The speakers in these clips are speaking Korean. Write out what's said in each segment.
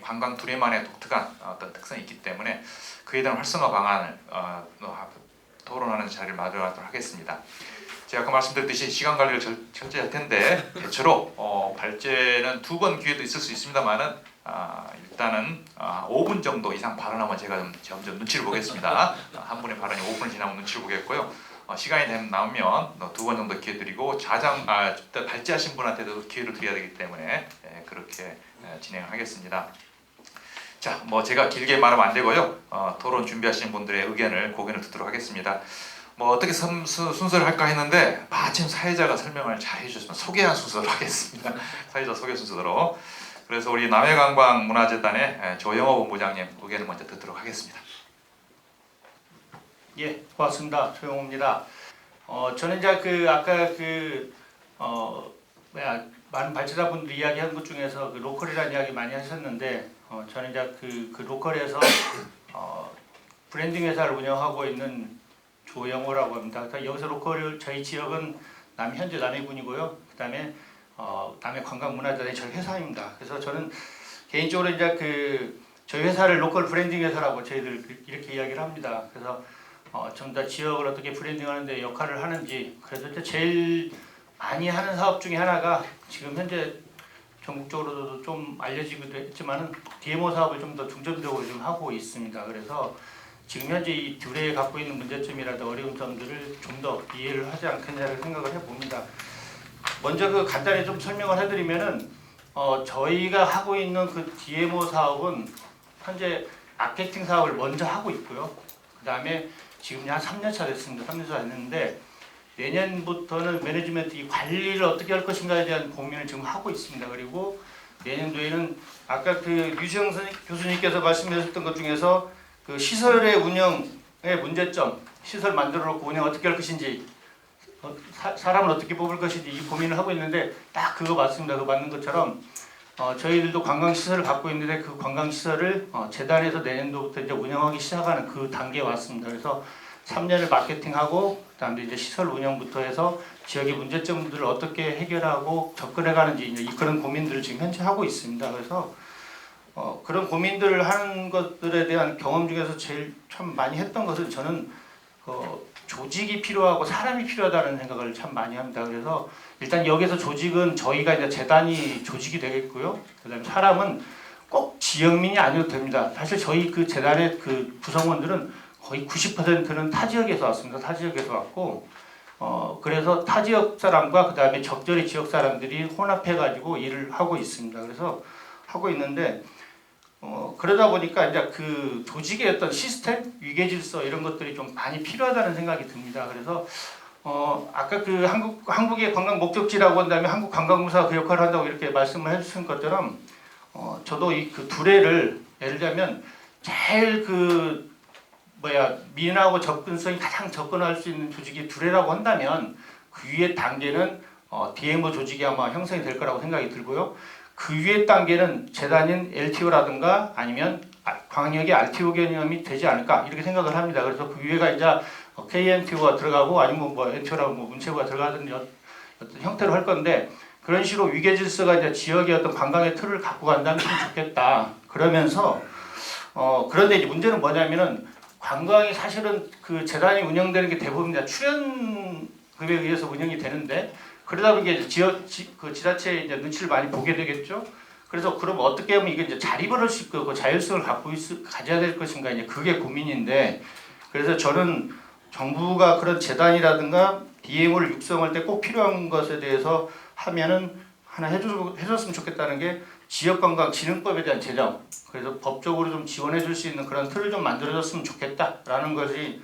관광 두뇌만의 독특한 어떤 특성이 있기 때문에 그에 대한 활성화 방안을 토론하는 자리를 마련하도록 하겠습니다. 제가 아까 말씀드렸듯이 시간 관리를 철저히 할 텐데 대체로 발제는 2번 기회도 있을 수 있습니다만은 일단은 5분 정도 이상 발언하면 제가 점점 눈치를 보겠습니다. 한 분의 발언이 5분이 지나면 눈치를 보겠고요. 시간이 나오면 2번 정도 기회 드리고 발제하신 분한테도 기회를 드려야 되기 때문에 그렇게 진행을 하겠습니다. 자, 제가 길게 말하면 안 되고요. 토론 준비하신 분들의 의견을 고견을 듣도록 하겠습니다. 어떻게 순서를 할까 했는데 마침 사회자가 설명을 잘 해주셨으면 소개한 순서로 하겠습니다. 사회자 소개 순서로. 그래서 우리 남해관광문화재단의 조영호 본부장님 의견을 먼저 듣도록 하겠습니다. 예, 고맙습니다. 조영호입니다. 저는 이제 아까 많은 발제자분들이 이야기한 것 중에서 로컬이라는 이야기 많이 하셨는데 저는 이제 그 로컬에서 브랜딩 회사를 운영하고 있는 조영호라고 합니다. 여기서 로컬 저희 지역은 현재 남해군이고요. 그다음에 남해관광문화재단이 저희 회사입니다. 그래서 저는 개인적으로 이제 저희 회사를 로컬 브랜딩 회사라고 저희들 이렇게 이야기를 합니다. 그래서 좀 더 지역을 어떻게 브랜딩하는데 역할을 하는지, 그래서 이제 제일 많이 하는 사업 중에 하나가 지금 현재 전국적으로도 좀 알려지기도 했지만은 DMO 사업을 좀 더 중점적으로 좀 하고 있습니다. 그래서 지금 현재 이 둘에 갖고 있는 문제점이라든 어려운 점들을 좀 더 이해를 하지 않겠냐는 생각을 해봅니다. 먼저 간단히 좀 설명을 해드리면은 저희가 하고 있는 그 DMO 사업은 현재 마케팅 사업을 먼저 하고 있고요. 그 다음에 지금 한 3년차 됐습니다. 3년차 됐는데 내년부터는 매니지먼트 이 관리를 어떻게 할 것인가에 대한 고민을 지금 하고 있습니다. 그리고 내년도에는 아까 유시영 교수님께서 말씀하셨던 것 중에서 시설의 운영의 문제점, 시설 만들어 놓고 운영 어떻게 할 것인지, 사람을 어떻게 뽑을 것인지 이 고민을 하고 있는데 딱 그거 맞습니다. 그거 맞는 것처럼 저희들도 관광시설을 갖고 있는데 그 관광시설을 재단에서 내년도부터 이제 운영하기 시작하는 그 단계에 왔습니다. 그래서 3년을 마케팅하고 그다음에 이제 시설 운영부터 해서 지역의 문제점들을 어떻게 해결하고 접근해가는지 이제 그런 고민들을 지금 현재 하고 있습니다. 그래서 그런 고민들을 하는 것들에 대한 경험 중에서 제일 참 많이 했던 것은 저는 조직이 필요하고 사람이 필요하다는 생각을 참 많이 합니다. 그래서 일단 여기서 조직은 저희가 이제 재단이 조직이 되겠고요. 그다음에 사람은 꼭 지역민이 아니어도 됩니다. 사실 저희 재단의 구성원들은 거의 90%는 타 지역에서 왔습니다. 타 지역에서 왔고, 그래서 타 지역 사람과 그다음에 적절히 지역 사람들이 혼합해가지고 일을 하고 있습니다. 그래서 하고 있는데. 그러다 보니까 이제 조직의 어떤 시스템, 위계 질서 이런 것들이 좀 많이 필요하다는 생각이 듭니다. 그래서 아까 한국의 관광 목적지라고 한 다음에 한국 관광부사가 그 역할을 한다고 이렇게 말씀을 해주신 것처럼 저도 이 둘레를 예를 들면 제일 민하고 접근성이 가장 접근할 수 있는 조직이 둘레라고 한다면 그 위에 단계는 DMO 조직이 아마 형성이 될 거라고 생각이 들고요. 그 위에 단계는 재단인 LTO라든가 아니면 광역의 RTO 개념이 되지 않을까 이렇게 생각을 합니다. 그래서 그 위에가 이제 KNTO가 들어가고 아니면 NTO라고 문체부가 들어가는 어떤 형태로 할 건데, 그런 식으로 위계 질서가 이제 지역의 어떤 관광의 틀을 갖고 간다면 참 좋겠다. 그러면서 그런데 이제 문제는 뭐냐면은 관광이 사실은 재단이 운영되는 게 대부분 이제 출연금에 의해서 운영이 되는데, 그러다 보니까 지자체의 이제 눈치를 많이 보게 되겠죠. 그래서 그럼 어떻게 하면 이게 이제 자립을 할 수 있고 그 자율성을 가져야 될 것인가, 이제 그게 고민인데, 그래서 저는 정부가 그런 재단이라든가 DMO를 육성할 때 꼭 필요한 것에 대해서 하면은 하나 해줬으면 좋겠다는 게 지역관광진흥법에 대한 제정. 그래서 법적으로 좀 지원해 줄 수 있는 그런 틀을 좀 만들어줬으면 좋겠다라는 것이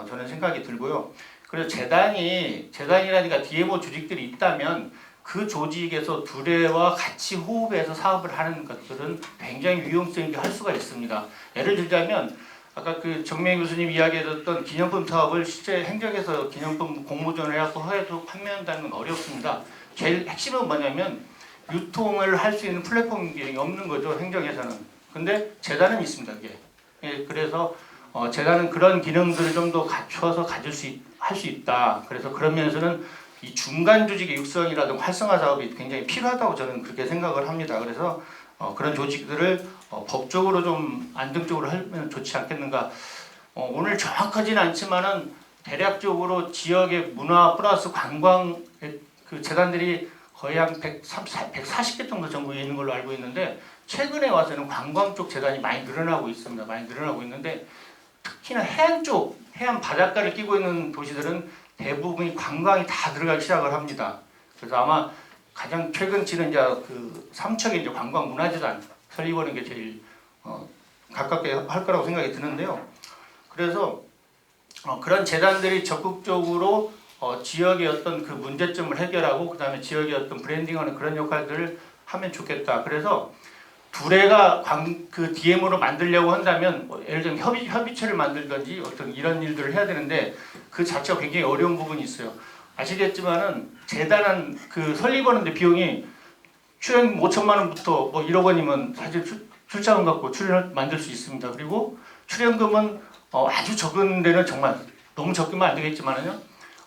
저는 생각이 들고요. 그래서 재단이라든가 DMO 조직들이 있다면 그 조직에서 둘레와 같이 호흡해서 사업을 하는 것들은 굉장히 유용성 있게 할 수가 있습니다. 예를 들자면 아까 정명 교수님 이야기해줬던 기념품 사업을 실제 행정에서 기념품 공모전을 해서 해도 판매한다는 건 어렵습니다. 제일 핵심은 뭐냐면 유통을 할 수 있는 플랫폼 기능이 없는 거죠, 행정에서는. 근데 재단은 있습니다, 그게. 예, 그래서 재단은 그런 기능들을 좀 더 갖춰서 할 수 있다. 그래서 그런 면에서는 이 중간 조직의 육성이라든가 활성화 사업이 굉장히 필요하다고 저는 그렇게 생각을 합니다. 그래서 그런 조직들을 법적으로 좀 안정적으로 하면 좋지 않겠는가. 오늘 정확하지는 않지만은 대략적으로 지역의 문화 플러스 관광 그 재단들이 거의 한 140개 정도 전국에 있는 걸로 알고 있는데 최근에 와서는 관광 쪽 재단이 많이 늘어나고 있습니다. 많이 늘어나고 있는데 특히나 해안 쪽, 해안 바닷가를 끼고 있는 도시들은 대부분이 관광이 다 들어가기 시작을 합니다. 그래서 아마 가장 최근 지는 이제 그 삼척의 이제 관광 문화재단 설립하는 게 제일 가깝게 할 거라고 생각이 드는데요. 그래서 그런 재단들이 적극적으로 지역의 어떤 그 문제점을 해결하고 그다음에 지역의 어떤 브랜딩하는 그런 역할들을 하면 좋겠다. 그래서 두레가 그 DM으로 만들려고 한다면 예를 들면 협의체를 만들든지 어떤 이런 일들을 해야 되는데 그 자체가 굉장히 어려운 부분이 있어요. 아시겠지만은 재단은 그 설립하는데 비용이 출연 5천만 원부터 뭐 1억 원이면 사실 출자금 갖고 출연을 만들 수 있습니다. 그리고 출연금은 아주 적은 데는 정말 너무 적으면 안 되겠지만은요.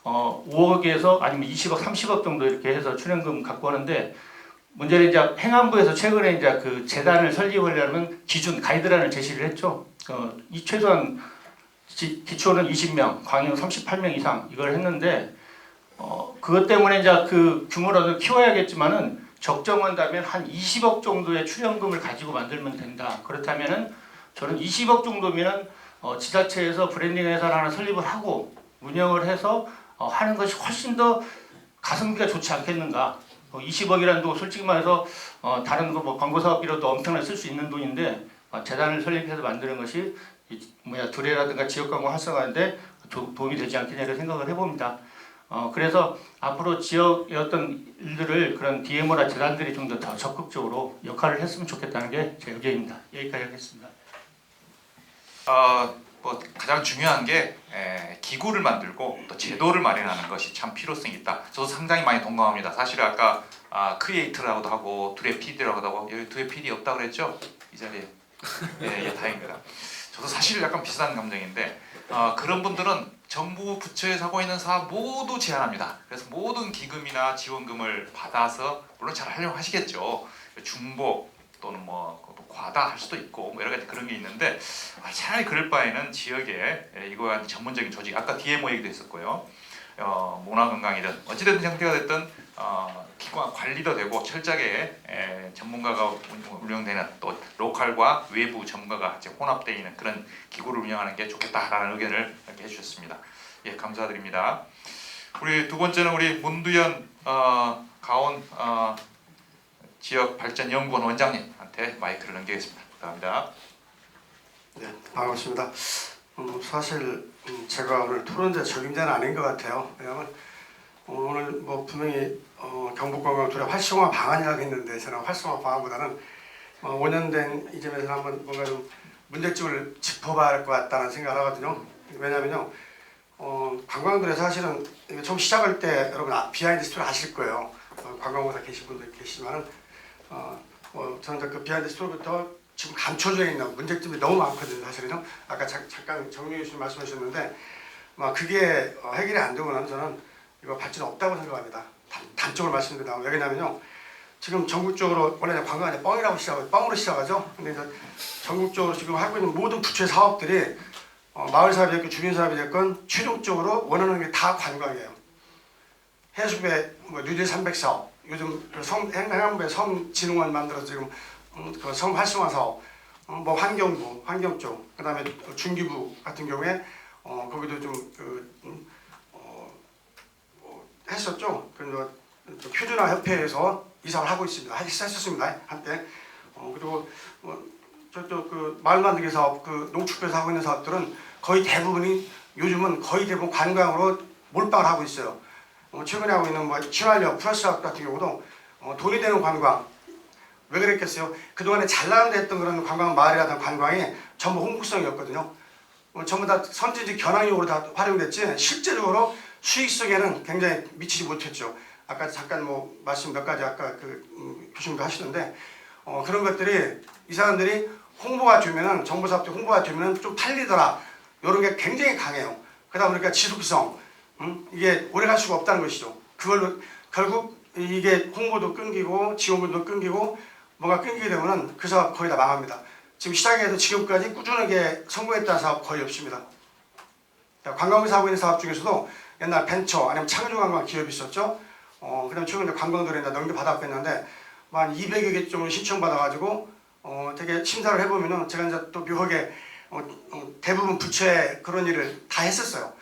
5억에서 아니면 20억, 30억 정도 이렇게 해서 출연금 갖고 하는데 문제는 이제 행안부에서 최근에 이제 그 재단을 설립하려면 기준 가이드라인을 제시를 했죠. 이 최소한 기초는 20명, 광역 38명 이상 이걸 했는데 그것 때문에 이제 그 규모를 키워야겠지만은 적정한다면 한 20억 정도의 출연금을 가지고 만들면 된다. 그렇다면은 저는 20억 정도면은 지자체에서 브랜딩 회사를 하나 설립을 하고 운영을 해서 하는 것이 훨씬 더 가성비가 좋지 않겠는가. 20억이라는 돈 솔직히 말해서 다른 거 뭐 광고 사업비로도 엄청나게 쓸 수 있는 돈인데 재단을 설립해서 만드는 것이 두레라든가 지역 광고 활성화하는데 도움이 되지 않겠냐고 생각을 해봅니다. 그래서 앞으로 지역의 어떤 일들을 그런 DMO나 재단들이 좀 더 적극적으로 역할을 했으면 좋겠다는 게 제 의견입니다. 여기까지 하겠습니다. 뭐 가장 중요한 게 기구를 만들고 또 제도를 마련하는 것이 참 필요성이 있다. 저도 상당히 많이 동감합니다. 사실 아까 크리에이터라고도 하고 두레 PD라고도 하고 여기 두레 PD 없다고 그랬죠? 이 자리에. 예, 다행입니다. 저도 사실 약간 비슷한 감정인데 그런 분들은 정부 부처에서 하고 있는 사업 모두 제한합니다. 그래서 모든 기금이나 지원금을 받아서 물론 잘 하려고 하시겠죠. 중복 또는 뭐 과다 할 수도 있고 뭐 여러 가지 그런 게 있는데 차라리 그럴 바에는 지역에 이거에 전문적인 조직 아까 DMO 얘기도 했었고요. 문화관광이든 어찌됐든 형태가 됐든 기관 관리도 되고 철저하게 전문가가 운영되는 또 로컬과 외부 전문가가 혼합되어 있는 그런 기구를 운영하는 게 좋겠다라는 의견을 이렇게 해주셨습니다. 예, 감사드립니다. 우리 두 번째는 우리 문두현 가온 지역발전연구원 원장님한테 마이크를 넘기겠습니다. 감사합니다. 네, 반갑습니다. 사실 제가 오늘 토론자 적임자는 아닌 것 같아요. 왜냐하면 오늘 뭐 분명히 경북관광 두레 활성화 방안이라고 했는데 저는 활성화 방안보다는 5년 된 이 점에서 한번 뭔가 좀 문제점을 짚어봐야 할 것 같다는 생각을 하거든요. 왜냐하면요, 관광들의 사실은 처음 시작할 때 여러분 비하인드 스토리 아실 거예요. 관광공사 계신 분들 계시지만은 저는 그 비하인드 스토리부터 지금 감춰져 있는 문제점이 너무 많거든요. 사실은요. 아까 잠깐 정리해 주신 말씀하셨는데 그게 해결이 안 되고는 저는 이거 발전 없다고 생각합니다. 단적으로 말씀드리면 왜냐면요. 지금 전국적으로 원래 관광이 뻥이라고 뻥으로 시작하죠. 근데 이제 전국적으로 지금 하고 있는 모든 부처의 사업들이 마을 사업이 됐건 주민 사업이 됐건 최종적으로 원하는 게 다 관광이에요. 해수부의 뉴딜 300 사업, 요즘 행안부의 섬진흥원 만들어서 지금 그 섬 활성화 사업, 뭐 환경부, 환경 쪽, 그다음에 중기부 같은 경우에 거기도 좀 했었죠. 그래서 표준화 협회에서 이 사업을 하고 있습니다. 했었습니다 한때. 그리고 저쪽 그 마을 만들기 사업, 그 농축부에서 하고 있는 사업들은 거의 대부분이 요즘은 거의 대부분 관광으로 몰빵을 하고 있어요. 최근에 하고 있는 뭐 친환경 플러스 사업 같은 경우도 돈이 되는 관광. 왜 그랬겠어요? 그동안에 잘 나간다 했던 그런 관광 마을이라든 관광이 전부 홍보성이었거든요. 전부 다 선진지 겨냥용으로 다 활용됐지 실제적으로 수익성에는 굉장히 미치지 못했죠. 아까 잠깐 뭐 말씀 몇 가지 아까 그 교수님도 하시는데 그런 것들이 이 사람들이 홍보가 되면은 정부 사업들 홍보가 되면은 좀 팔리더라. 이런 게 굉장히 강해요. 그러다 보니까 지속성 이게 오래 갈 수가 없다는 것이죠. 그걸로 결국 이게 홍보도 끊기고 지원금도 끊기고 뭐가 끊기게 되면은 그 사업 거의 다 망합니다. 지금 시작해서 지금까지 꾸준하게 성공했다는 사업 거의 없습니다. 관광에서 하고 있는 사업 중에서도 옛날 벤처 아니면 창조관광 기업이 있었죠. 그다음 최근에 관광도로에 넘겨받았고 했는데 한 200여 개 정도 신청받아가지고 되게 심사를 해보면은 제가 이제 또 묘하게 대부분 부채 그런 일을 다 했었어요.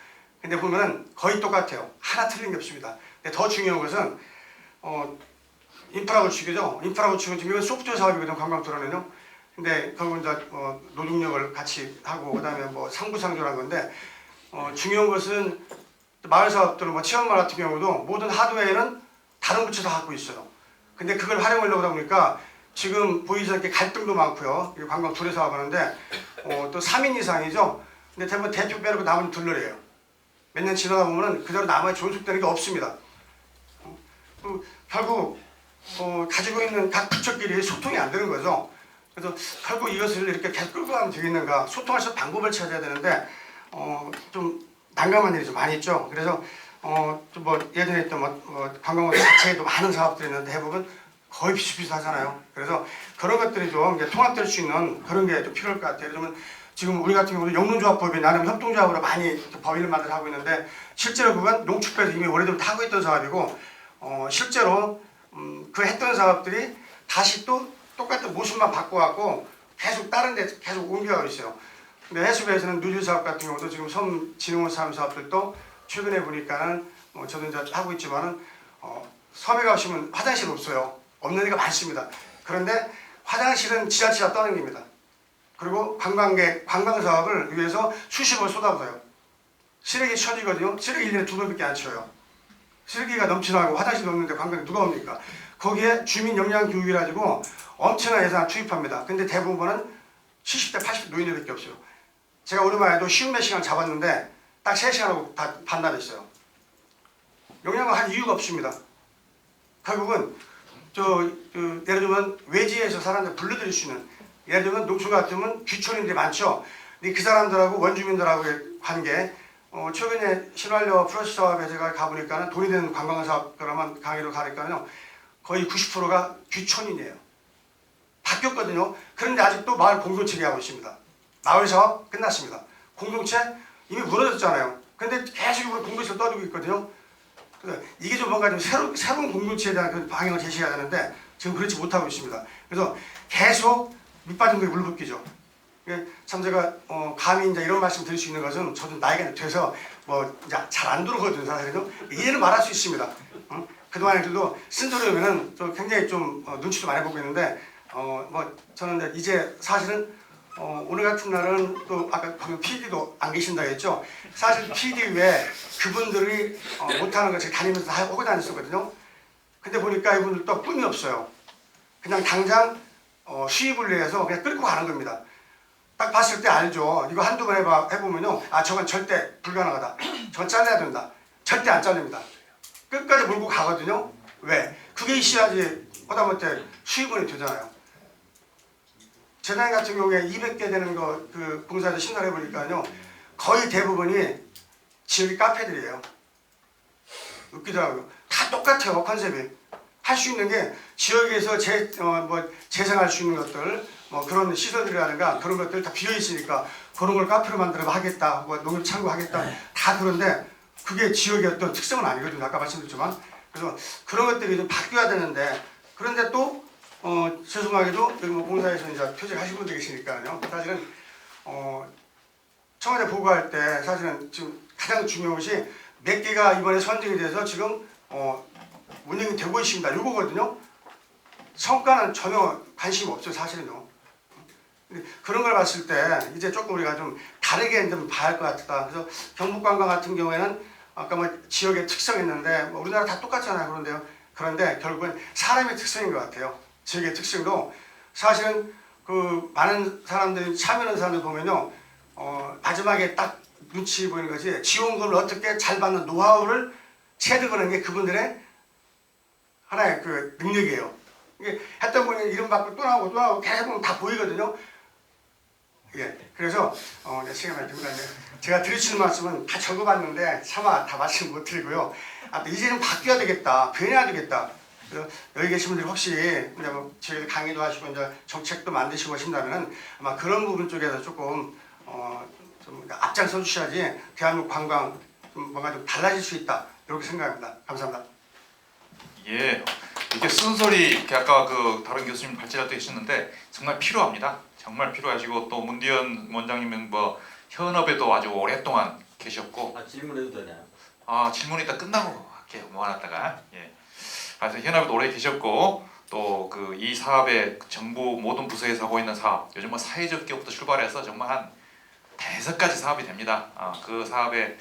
근데 보면은 거의 똑같아요. 하나 틀린 게 없습니다. 근데 더 중요한 것은 인프라 구축이죠. 인프라 구축은 지금 이건 소프트웨어 사업이거든요. 관광도로는요. 근데 거기 이제 노동력을 같이 하고 그다음에 뭐 상부상조라는 건데 중요한 것은 마을 사업들 뭐 체험마을 같은 경우도 모든 하드웨어는 다른 부처에서 갖고 있어요. 근데 그걸 활용하려고 하다 보니까 지금 보이지 않게 갈등도 많고요. 관광 둘이 사업하는데 또 3인 이상이죠. 근데 대부분 대표 빼놓고 나머지 둘러래요. 몇 년 지나다 보면은 그대로 남아 존속되는 게 없습니다. 결국 가지고 있는 각 부처끼리 소통이 안 되는 거죠. 그래서 결국 이것을 이렇게 계속 끌고 가면 되겠는가? 소통할 수 있는 방법을 찾아야 되는데 좀 난감한 일이 좀 많이 있죠. 그래서 뭐 예전에 했던 관광업 자체에도 많은 사업들이 있는데 해보면 거의 비슷비슷하잖아요. 그래서 그런 것들이 좀 이제 통합될 수 있는 그런 게 좀 필요할 것 같아요. 그러면 지금 우리 같은 경우도 영농조합법이 나름 협동조합으로 많이 법인을 만들어 하고 있는데 실제로 그건 농축부에서 이미 오래전부터 하고 있던 사업이고 실제로 그 했던 사업들이 다시 또 똑같은 모습만 바꿔갖고 계속 다른 데 계속 옮겨가고 있어요. 근데 해수부에서는 누질 사업 같은 경우도 지금 섬 진흥원 사업들도 최근에 보니까는 저도 이제 하고 있지만은 섬에 가시면 화장실 없어요. 없는 데가 많습니다. 그런데 화장실은 지자체가 떠넘깁니다. 그리고 관광 사업을 위해서 수십억 쏟아부어요. 쓰레기 천지거든요. 쓰레기 1년에 2번밖에 안 치워요. 쓰레기가 넘쳐나고 화장실 없는데 관광에 누가 옵니까? 거기에 주민 역량 교육이라 가지고 엄청난 예산을 투입합니다. 근데 대부분은 70대 80대 노인들밖에 없어요. 제가 오랜만에도 쉬운 몇 시간 잡았는데 딱 3시간하고 다 반납했어요. 역량을 할 이유가 없습니다. 결국은 예를 들면 외지에서 사람들 불러들일 수 있는 예를 들면 농촌 같으면 귀촌인들이 많죠. 근데 그 사람들하고 원주민들하고의 관계 최근에 신활려 프로젝트 사업에 제가 가보니까는 돈이 되는 관광사업 그러면 강의로 가니까요 거의 90%가 귀촌인이에요. 바뀌었거든요. 그런데 아직도 마을 공동체가 하고 있습니다. 마을 사업 끝났습니다. 공동체 이미 무너졌잖아요. 근데 계속 우리 공동체를 떠들고 있거든요. 그래서 이게 좀 뭔가 좀 새로운 공동체에 대한 그 방향을 제시해야 되는데 지금 그렇지 못하고 있습니다. 그래서 계속 밑빠진 거에 물 붓기죠. 참 제가 감히 이제 이런 말씀 드릴 수 있는 것은 저도 나이가 돼서 뭐 이제 잘 안 들어거든요. 사실은요. 이해는 말할 수 있습니다. 그동안에도 쓴소리면은 좀 굉장히 좀 눈치도 많이 보고 있는데 뭐 저는 이제 사실은 오늘 같은 날은 또 아까 방금 PD도 안 계신다 했죠. 사실 PD 외에 그분들이 못하는 거 제가 다니면서 다 하고 다녔었거든요. 근데 보니까 이분들도 꿈이 없어요. 그냥 당장 수입을 위해서 그냥 끌고 가는 겁니다. 딱 봤을 때 알죠. 이거 한두 번 해보면요. 아 저건 절대 불가능하다. 저건 잘라야 된다. 절대 안 잘립니다. 끝까지 몰고 가거든요. 왜? 그게 있어야지 하다못해 수입원이 되잖아요. 재단 같은 경우에 200개 되는 그 봉사에서 신청해 보니까요. 거의 대부분이 지역의 카페들이에요. 웃기더라고요. 다 똑같아요. 컨셉이. 할 수 있는 게 지역에서 재생할 수 있는 것들 뭐 그런 시설들이라든가 그런 것들 다 비어 있으니까 그런 걸 카페로 만들어 하겠다. 뭐 농협 창구 하겠다. 다 그런데 그게 지역의 어떤 특성은 아니거든요. 아까 말씀드렸지만. 그래서 그런 것들이 좀 바뀌어야 되는데 그런데 또 죄송하게도 여기 뭐 공사에서 이제 퇴직하신 분들 계시니까요. 사실은 청와대 보고할 때 사실은 지금 가장 중요한 것이 몇 개가 이번에 선정이 돼서 지금 운영이 되고 있습니다. 이거거든요. 성과는 전혀 관심이 없어요. 사실은요. 그런 걸 봤을 때 이제 조금 우리가 좀 다르게 좀 봐야 할 것 같다. 그래서 경북관광 같은 경우에는 아까 뭐 지역의 특성이 있는데 뭐 우리나라 다 똑같잖아요. 그런데 결국은 사람의 특성인 것 같아요. 지역의 특성도 사실은 그 많은 사람들이 참여하는 사람들 보면요. 마지막에 딱 눈치 보이는 것이 지원금을 어떻게 잘 받는 노하우를 체득하는 게 그분들의 하나의 그 능력이에요. 이게 했던 분이 이름 받고 또 나오고 계속 보면 다 보이거든요. 예, 그래서 시간 많이 들고 다녀요. 제가 드릴 수 있는 말씀은 다 적어봤는데 차마 다 말씀 못 드리고요. 이제는 바뀌어야 되겠다, 변해야 되겠다. 그래서 여기 계신 분들이 혹시 이제 뭐 저희 강의도 하시고 이제 정책도 만드시고 하신다면은 아마 그런 부분 쪽에서 조금 좀 앞장서 주셔야지 대한민국 관광 좀 뭔가 좀 달라질 수 있다 이렇게 생각합니다. 감사합니다. 예, 이렇게 쓴소리 이렇게 아까 그 다른 교수님 발제할 하셨는데 정말 필요합니다. 정말 필요하시고 또 문디연 원장님은 뭐 현업에도 아주 오랫동안 계셨고 질문해도 되나요? 질문 이따 끝나고 할게요. 모아놨다가 그래서 현업에도 오래 계셨고 또 그 이 사업에 정부 모든 부서에서 하고 있는 사업 요즘 뭐 사회적 기업부터 출발해서 정말 한 5가지 사업이 됩니다. 그 사업의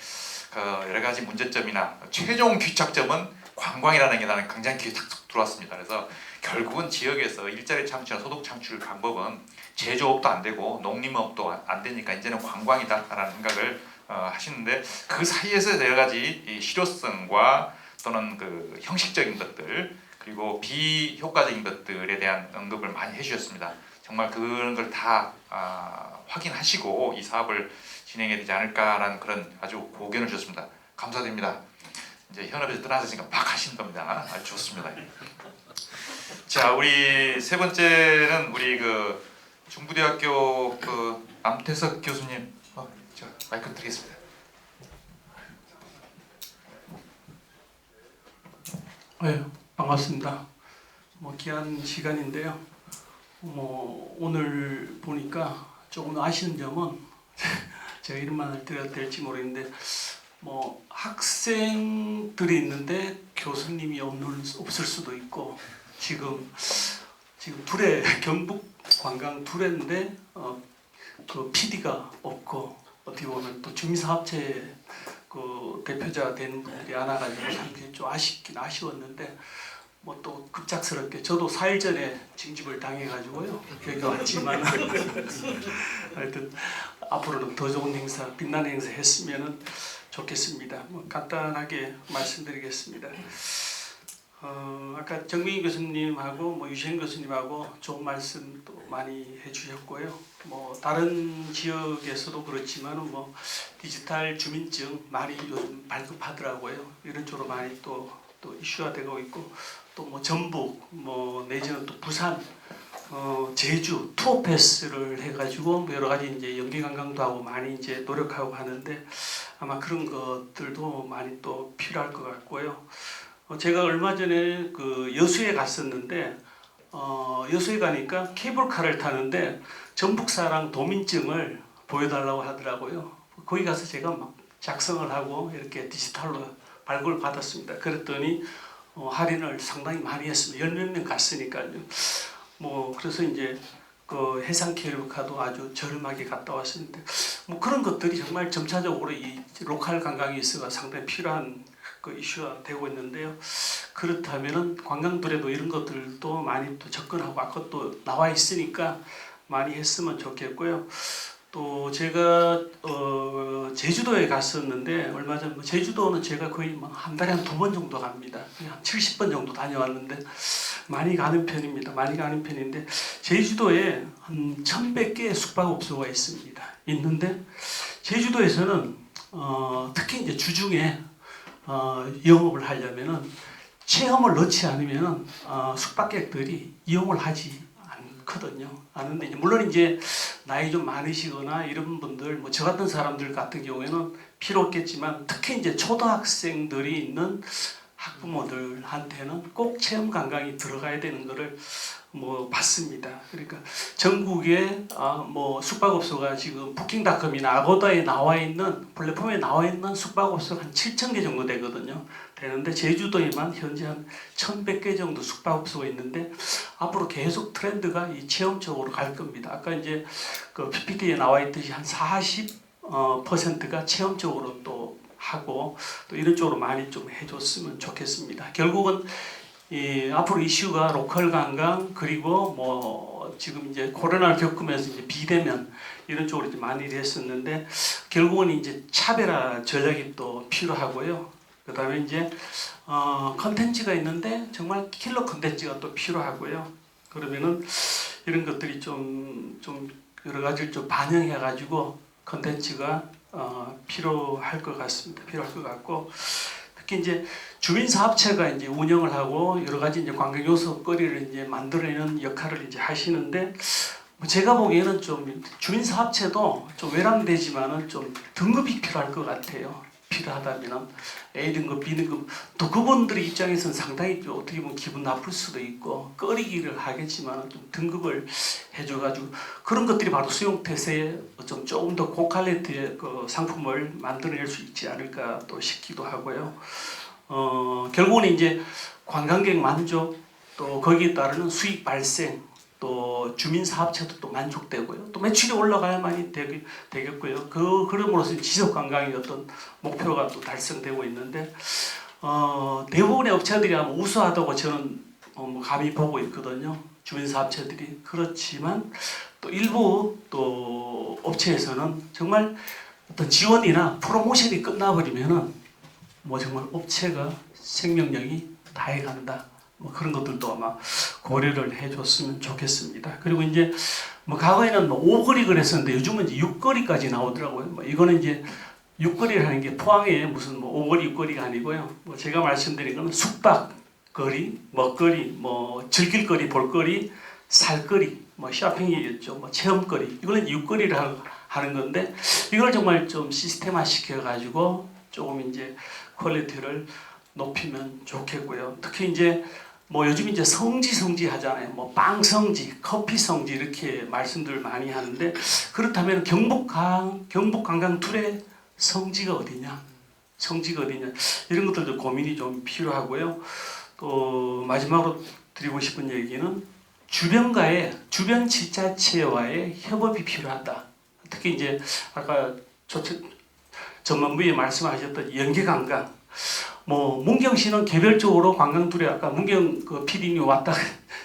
그 여러 가지 문제점이나 최종 귀착점은 관광이라는 게 나는 굉장히 귀에 탁 들어왔습니다. 그래서 결국은 지역에서 일자리 창출이나 소득 창출 방법은 제조업도 안 되고 농림업도 안 되니까 이제는 관광이다라는 생각을 하시는데 그 사이에서 여러 가지 이 실효성과 또는 그 형식적인 것들 그리고 비효과적인 것들에 대한 언급을 많이 해주셨습니다. 정말 그런 걸 다 확인하시고 이 사업을 진행해야 되지 않을까라는 그런 아주 고견을 주셨습니다. 감사드립니다. 이제 현업에서 떠나셨으니까 막 하신 겁니다. 아주 좋습니다. 자, 우리 세 번째는 우리 그 중부대학교 그 남태석 교수님, 자 마이크 드리겠습니다. 네, 반갑습니다. 귀한 시간인데요. 오늘 보니까 조금 아쉬운 점은 제가 이런 말을 드려도 될지 모르겠는데 학생들이 있는데 교수님이 없을 수도 있고 지금 둘에 경북 관광 둘인데 그 PD가 없고 어떻게 보면 또 주민사업체 그 대표자 된 분들이 안 와가지고 상당히 좀 아쉽긴 아쉬웠는데 또 급작스럽게 저도 4일 전에 징집을 당해가지고요 여기 왔지만 하여튼 앞으로는 더 좋은 행사, 빛나는 행사 했으면 좋겠습니다. 간단하게 말씀드리겠습니다. 아까 정민희 교수님하고 유시현 교수님하고 좋은 말씀도 많이 해주셨고요. 다른 지역에서도 그렇지만 디지털 주민증 많이 요즘 발급하더라고요. 이런 쪽으로 많이 또 이슈화 되고 있고 또 전북 내지는 또 부산 제주 투어 패스를 해가지고 여러 가지 이제 연계 관광도 하고 많이 이제 노력하고 하는데 아마 그런 것들도 많이 또 필요할 것 같고요. 제가 얼마 전에 그 여수에 갔었는데 여수에 가니까 케이블카를 타는데 전북사랑 도민증을 보여달라고 하더라고요. 거기 가서 제가 막 작성을 하고 이렇게 디지털로 발급을 받았습니다. 그랬더니 할인을 상당히 많이 했습니다. 10몇 명 갔으니까요. 그래서 이제 그 해상 케이블카도 아주 저렴하게 갔다 왔었는데 그런 것들이 정말 점차적으로 이 로컬 관광이 있어가 상당히 필요한 그 이슈가 되고 있는데요. 그렇다면은 관광들에도 이런 것들도 많이 또 접근하고 아까 또 나와 있으니까 많이 했으면 좋겠고요. 또 제가 제주도에 갔었는데 얼마 전 제주도는 제가 거의 한 달에 한 2번 정도 갑니다. 한 70번 정도 다녀왔는데 많이 가는 편입니다. 많이 가는 편인데 제주도에 한 1,100개의 숙박업소가 있는데 제주도에서는 특히 이제 주중에 영업을 하려면은 체험을 넣지 않으면은 숙박객들이 이용을 하지 않거든요. 않은데 물론 이제 나이 좀 많으시거나 이런 분들 저 같은 사람들 같은 경우에는 필요 없겠지만 특히 이제 초등학생들이 있는 학부모들한테는 꼭 체험 관광이 들어가야 되는 것을 봤습니다. 그러니까 전국에 숙박업소가 지금 부킹닷컴이나 아고다에 나와 있는 플랫폼에 나와 있는 숙박업소가 한 7,000개 정도 되는데 제주도에만 현재 한 1,100개 정도 숙박업소가 있는데 앞으로 계속 트렌드가 이 체험 쪽으로 갈 겁니다. 아까 이제 그 PPT에 나와 있듯이 한 40%가 체험 쪽으로 또 하고 또 이런 쪽으로 많이 좀 해줬으면 좋겠습니다. 결국은 앞으로 이슈가 로컬 관광 그리고 지금 이제 코로나를 겪으면서 이제 비대면 이런 쪽으로 이제 많이 했었는데 결국은 이제 차별화 전략이 또 필요하고요. 그다음에 이제 컨텐츠가 있는데 정말 킬러 컨텐츠가 또 필요하고요. 그러면은 이런 것들이 좀 여러 가지를 좀 반영해 가지고 컨텐츠가 필요할 것 같습니다. 필요할 것 같고 특히 특히 이제 주민사업체가 이제 운영을 하고 여러 가지 이제 관광 요소거리를 이제 만들어내는 역할을 이제 하시는데 뭐 제가 보기에는 좀 주민사업체도 좀 외람되지만은 좀 등급이 필요할 것 같아요. 필요하다면은 A등급, B등급 또 그분들의 입장에서는 상당히 좀 어떻게 보면 기분 나쁠 수도 있고 꺼리기를 하겠지만 좀 등급을 해줘가지고 그런 것들이 바로 수용태세에 좀 조금 더 고퀄리티의 그 상품을 만들어낼 수 있지 않을까 또 싶기도 하고요. 결국은 이제 관광객 만족 또 거기에 따르는 수익 발생 또 주민 사업체도 또 만족되고요. 또 매출이 올라가야만이 되겠고요. 그럼으로써 지속 관광의 어떤 목표가 또 달성되고 있는데 대부분의 업체들이 아마 우수하다고 저는 뭐 감히 보고 있거든요. 주민 사업체들이 그렇지만 또 일부 또 업체에서는 정말 어떤 지원이나 프로모션이 끝나버리면은 뭐 정말 업체가 생명력이 다해간다. 뭐 그런 것들도 아마 고려를 해줬으면 좋겠습니다. 그리고 이제 뭐 과거에는 뭐 5거리 그랬었는데 요즘은 이제 6거리까지 나오더라고요. 뭐 이거는 이제 6거리라는 게 포항에 무슨 뭐 5거리 6거리가 아니고요. 뭐 제가 말씀드린 거는 숙박거리, 먹거리, 뭐 즐길거리, 볼거리, 살거리, 뭐 쇼핑이겠죠. 뭐 체험거리. 이거는 6거리를 하는 건데 이걸 정말 좀 시스템화 시켜가지고 조금 이제 퀄리티를 높이면 좋겠고요. 특히 이제 뭐 요즘 이제 성지 하잖아요. 뭐 빵 성지, 커피 성지 이렇게 말씀들 많이 하는데 그렇다면 경북 관광 둘의 성지가 어디냐? 성지가 어디냐? 이런 것들도 고민이 좀 필요하고요. 또 마지막으로 드리고 싶은 얘기는 주변 지자체와의 협업이 필요하다. 특히 이제 아까 전문부에 말씀하셨던 연계관광. 뭐 문경시는 개별적으로 관광들이 아까 문경 그 PD님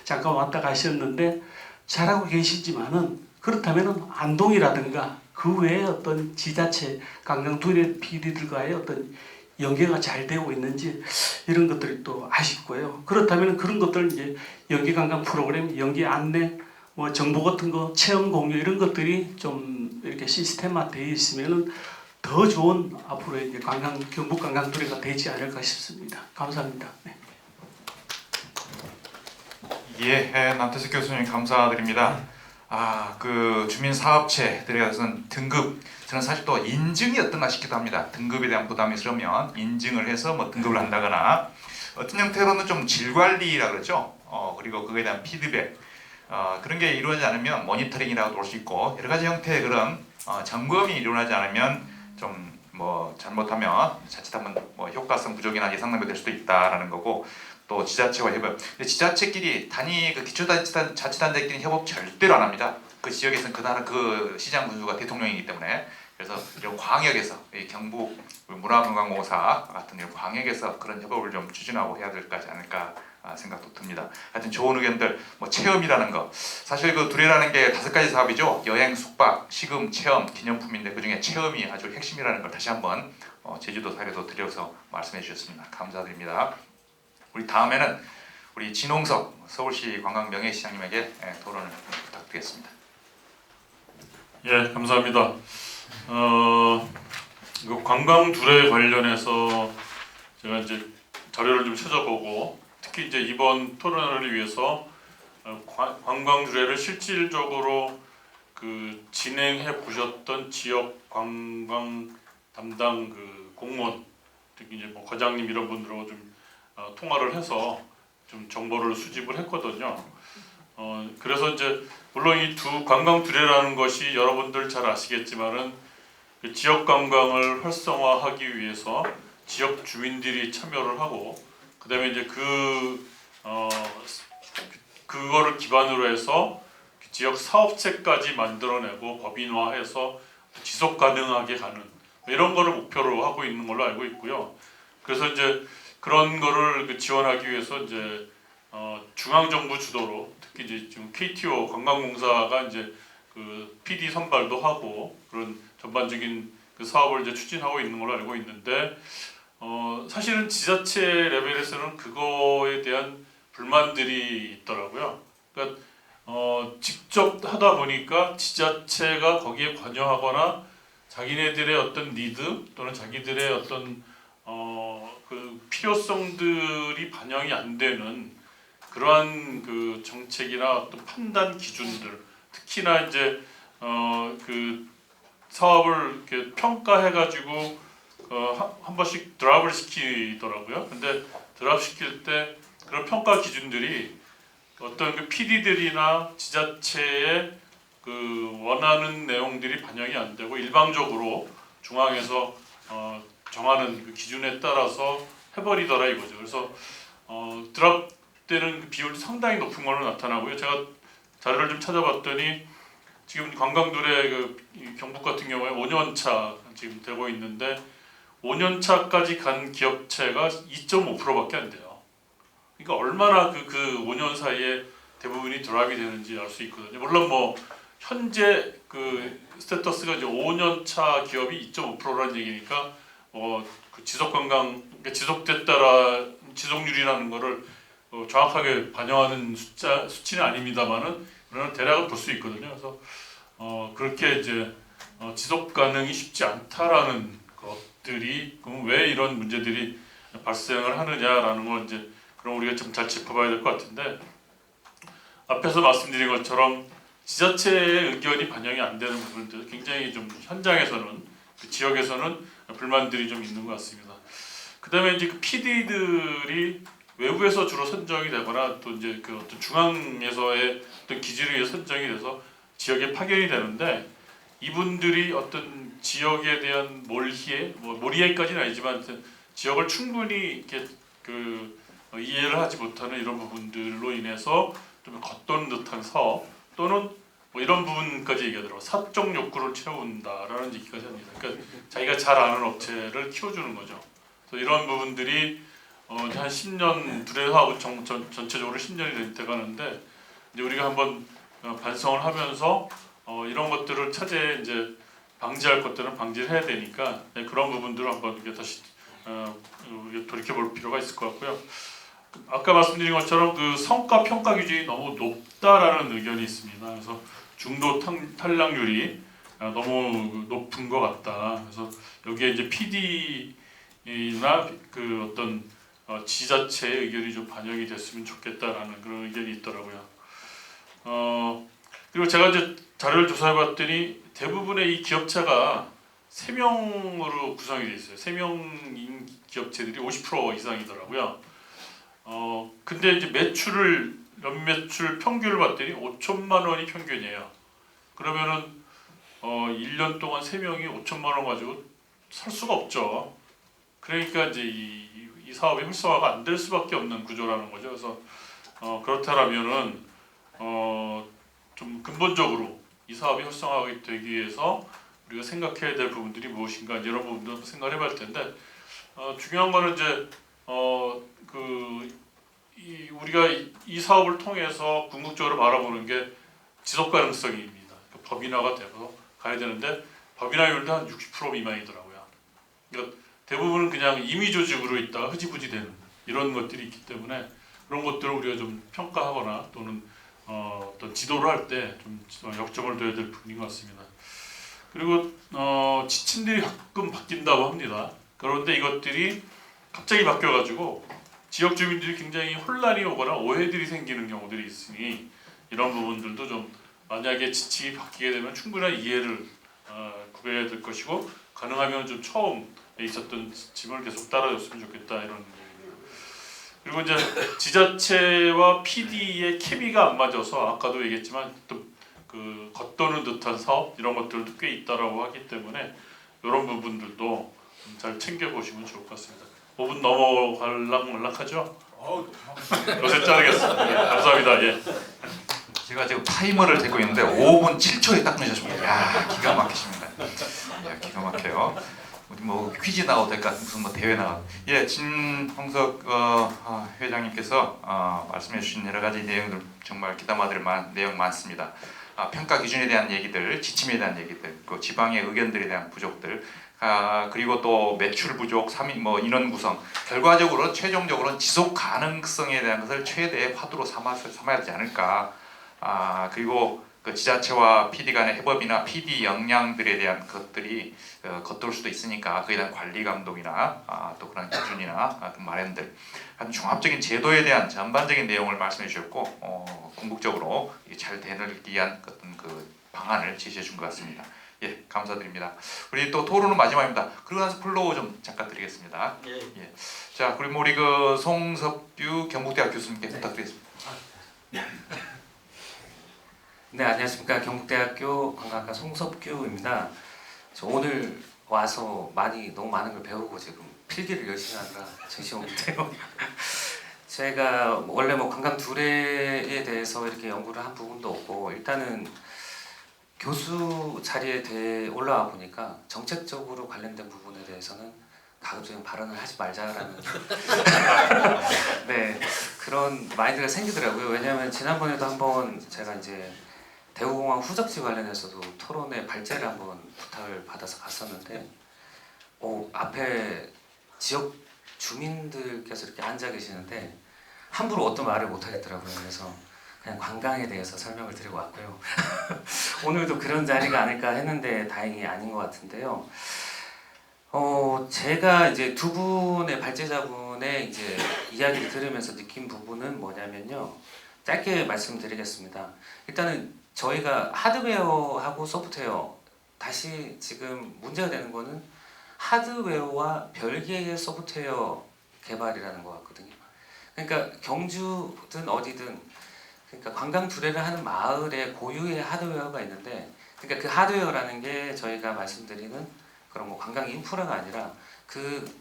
잠깐 왔다 가셨는데 잘하고 계시지만은 그렇다면은 안동이라든가 그 외에 어떤 지자체 관광둘의 PD들과의 어떤 연계가 잘 되고 있는지 이런 것들이 또 아쉽고요. 그렇다면 그런 것들 이제 연계 관광 프로그램, 연계 안내, 뭐 정보 같은 거, 체험 공유 이런 것들이 좀 이렇게 시스템화 되어 있으면은 더 좋은 앞으로 이제 경북 관광도래가 되지 않을까 싶습니다. 감사합니다. 네. 예, 남태석 교수님 감사드립니다. 그 주민 사업체들에 대해서는 등급, 저는 사실 또 인증이 어떤가 싶기도 합니다. 등급에 대한 부담이 있으면 인증을 해서 뭐 등급을 한다거나 어떤 형태로는 좀 질 관리라 그러죠. 그리고 그거에 대한 피드백 그런 게 이루어지지 않으면 모니터링이라고도 올 수 있고 여러 가지 형태의 그런 점검이 일어나지 않으면 좀 뭐 잘못하면 자칫하면 뭐 효과성 부족이나 예상 낭비될 수도 있다라는 거고 또 지자체와 협업. 근데 지자체끼리 단위 그 기초자치단체끼리 협업 절대로 안 합니다. 그 지역에서는 그 나라 그 시장 군수가 대통령이기 때문에 그래서 이런 광역에서 이 경북 문화관광공사 같은 이런 광역에서 그런 협업을 좀 추진하고 해야 될 거지 않을까 생각도 듭니다. 하여튼 좋은 의견들, 뭐 체험이라는 거 사실 그 두레라는 게 5가지 사업이죠. 여행, 숙박, 식음, 체험, 기념품인데 그 중에 체험이 아주 핵심이라는 걸 다시 한번 제주도 사례도 들여서 말씀해 주셨습니다. 감사드립니다. 우리 다음에는 우리 진홍석 서울시 관광명예시장님에게 토론을 부탁드리겠습니다. 예, 감사합니다. 이거 관광 둘에 관련해서 제가 이제 자료를 좀 찾아보고 특히 이제 이번 토론을 위해서 관광 둘레를 실질적으로 그 진행해 보셨던 지역 관광 담당 그 공무원 특히 이제 뭐 과장님 이런 분들하고 좀 통화를 해서 좀 정보를 수집을 했거든요. 그래서 이제 물론 이 두 관광 둘레라는 것이 여러분들 잘 아시겠지만은 그 지역 관광을 활성화하기 위해서 지역 주민들이 참여를 하고 그다음에 이제 그거를 기반으로 해서 지역 사업체까지 만들어내고 법인화해서 지속 가능하게 가는 이런 거를 목표로 하고 있는 걸로 알고 있고요. 그래서 이제 그런 거를 지원하기 위해서 이제 중앙 정부 주도로 특히 이제 지금 KTO 관광공사가 이제 그 PD 선발도 하고 그런 전반적인 그 사업을 이제 추진하고 있는 걸로 알고 있는데 사실은 지자체 레벨에서는 그거에 대한 불만들이 있더라고요. 그러니까 직접 하다 보니까 지자체가 거기에 관여하거나 자기네들의 어떤 니드 또는 자기들의 어떤 그 필요성들이 반영이 안 되는 그러한 그 정책이나 어떤 판단 기준들, 특히나 이제 그 사업을 이렇게 평가해가지고 한 번씩 드랍을 시키더라고요. 근데 드랍 시킬 때 그런 평가 기준들이 어떤 그 PD들이나 지자체의 그 원하는 내용들이 반영이 안 되고 일방적으로 중앙에서 정하는 그 기준에 따라서 해버리더라 이거죠. 그래서 드랍되는 그 비율이 상당히 높은 걸로 나타나고요. 제가 자료를 좀 찾아봤더니 지금 관광들의 이 경북 같은 경우에 5년차 지금 되고 있는데 5년차까지 간 기업체가 2.5%밖에 안 돼요. 그러니까 얼마나 그 5년 사이에 대부분이 드랍이 되는지 알 수 있거든요. 물론 뭐 현재 그 스테터스가 이제 5년차 기업이 2.5%라는 얘기니까 그 지속 관광 그러니까 지속됐다라 지속률이라는 거를 정확하게 반영하는 수치는 아닙니다만은 그러나 대략은 볼 수 있거든요. 그래서 그렇게 이제 지속 가능이 쉽지 않다라는 것들이 그럼 왜 이런 문제들이 발생을 하느냐라는 걸 이제 그럼 우리가 좀 잘 짚어봐야 될 것 같은데 앞에서 말씀드린 것처럼 지자체의 의견이 반영이 안 되는 부분들 굉장히 좀 현장에서는 그 지역에서는 불만들이 좀 있는 것 같습니다. 그다음에 이제 그 PD들이 외부에서 주로 선정이 되거나 또 이제 그 어떤 중앙에서의 어떤 기준에 의해 선정이 돼서 지역에 파견이 되는데 이분들이 어떤 지역에 대한 몰이해까지는 아니지만 지역을 충분히 이렇게 그 이해를 하지 못하는 이런 부분들로 인해서 좀 겉도는 듯한 사업 또는 뭐 이런 부분까지 얘기하더라고요. 사적 욕구를 채운다라는 얘기까지 합니다. 그러니까 자기가 잘 아는 업체를 키워주는 거죠. 그래서 이런 부분들이 한 10년 둘의 사업은 전체적으로 10년이 될 때 가는데 이제 우리가 한번 반성을 하면서 이런 것들을 차제에 이제 방지할 것들은 방지를 해야 되니까 그런 부분들을 한번 이렇게 다시 돌이켜볼 필요가 있을 것 같고요. 아까 말씀드린 것처럼 그 성과 평가 기준이 너무 높다라는 의견이 있습니다. 그래서 중도 탈락률이 너무 높은 것 같다. 그래서 여기에 이제 PD나 그 어떤 지자체의 의견이 좀 반영이 됐으면 좋겠다라는 그런 의견이 있더라고요. 그리고 제가 이제 자료를 조사해봤더니 대부분의 이 기업체가 3명으로 구성이 되어 있어요. 3명인 기업체들이 50% 이상이더라고요. 근데 이제 연매출 평균을 봤더니 5천만 원이 평균이에요. 그러면은 1년 동안 3명이 5천만 원 가지고 살 수가 없죠. 그러니까 이제 이 사업이 활성화가 안 될 수밖에 없는 구조라는 거죠. 그래서 그렇다면은 좀 근본적으로 이 사업이 활성화가 되기 위해서 우리가 생각해야 될 부분들이 무엇인가 이런 부분도 생각을 해봐야 할 텐데 중요한 거는 이제 우리가 이 사업을 통해서 궁극적으로 바라보는 게 지속 가능성입니다. 법인화가 돼서 가야 되는데 법인화율도 한 60% 미만이더라고요. 그러니까 대부분은 그냥 임의 조직으로 있다가 흐지부지 되는 이런 것들이 있기 때문에 그런 것들을 우리가 좀 평가하거나 또는 어떤 지도를 할 때 좀 역점을 둬야 될 부분인 것 같습니다. 그리고 지침들이 가끔 바뀐다고 합니다. 그런데 이것들이 갑자기 바뀌어가지고 지역 주민들이 굉장히 혼란이 오거나 오해들이 생기는 경우들이 있으니 이런 부분들도 좀 만약에 지침이 바뀌게 되면 충분한 이해를 구해야 될 것이고 가능하면 좀 처음 있었던 지침을 계속 따라줬으면 좋겠다 이런 얘기입니다. 그리고 이제 지자체와 PD의 케미가 안 맞아서 아까도 얘기했지만 또 그 겉도는 듯한 사업 이런 것들도 꽤 있다라고 하기 때문에 이런 부분들도 잘 챙겨 보시면 좋을 것 같습니다. 5분 넘어갈락말락하죠? 요새 자르겠습니다. 예, 감사합니다. 예. 제가 지금 타이머를 재고 있는데 5분 7초에 딱 넣으셨습니다. 야, 기가 막히십니다. 야, 기가 막혀요. 우리 뭐 퀴즈 나와도 될 것 같은 무슨 뭐 대회 나와. 예, 진홍석 회장님께서 말씀해 주신 여러 가지 내용들 정말 귀담아들 내용 많습니다. 평가 기준에 대한 얘기들, 지침에 대한 얘기들, 그 지방의 의견들에 대한 부족들, 그리고 또 매출 부족, 인원 구성, 결과적으로 최종적으로는 지속 가능성에 대한 것을 최대의 화두로 삼아야 되지 않을까. 그리고 그 지자체와 PD 간의 해법이나 PD 역량들에 대한 것들이 겉돌 수도 있으니까 그에 대한 관리 감독이나 또 그런 기준이나 마련들, 한 종합적인 제도에 대한 전반적인 내용을 말씀해 주셨고 궁극적으로 잘 되기 위한 어떤 그 방안을 제시해 준 것 같습니다. 예, 감사드립니다. 우리 또 토론은 마지막입니다. 그러고 나서 플로우 좀 잠깐 드리겠습니다. 예. 자, 그리고 우리 그 송석규 경북대학 교수님께 부탁드리겠습니다. 네, 안녕하십니까. 경북대학교 관광학과 송석규입니다. 저 오늘 와서 너무 많은 걸 배우고 지금 필기를 열심히 하느라 정신이 없는데요. 제가 원래 뭐 관광 두례에 대해서 이렇게 연구를 한 부분도 없고, 일단은 교수 자리에 올라와 보니까 정책적으로 관련된 부분에 대해서는 가급적이면 발언을 하지 말자라는 네, 그런 마인드가 생기더라고요. 왜냐하면 지난번에도 한번 제가 이제 대구공항 후적지 관련해서도 토론회 발제를 한번 부탁을 받아서 갔었는데 앞에 지역 주민들께서 이렇게 앉아 계시는데 함부로 어떤 말을 못 하겠더라고요. 그래서 그냥 관광에 대해서 설명을 드리고 왔고요. 오늘도 그런 자리가 아닐까 했는데 다행히 아닌 것 같은데요. 제가 이제 두 분의 발제자분의 이제 이야기를 들으면서 느낀 부분은 뭐냐면요. 짧게 말씀드리겠습니다. 일단은 저희가 하드웨어하고 소프트웨어, 다시 지금 문제가 되는 거는 하드웨어와 별개의 소프트웨어 개발이라는 것 같거든요. 그러니까 경주든 어디든, 그러니까 관광 두례를 하는 마을에 고유의 하드웨어가 있는데, 그러니까 그 하드웨어라는 게 저희가 말씀드리는 그런 뭐 관광 인프라가 아니라 그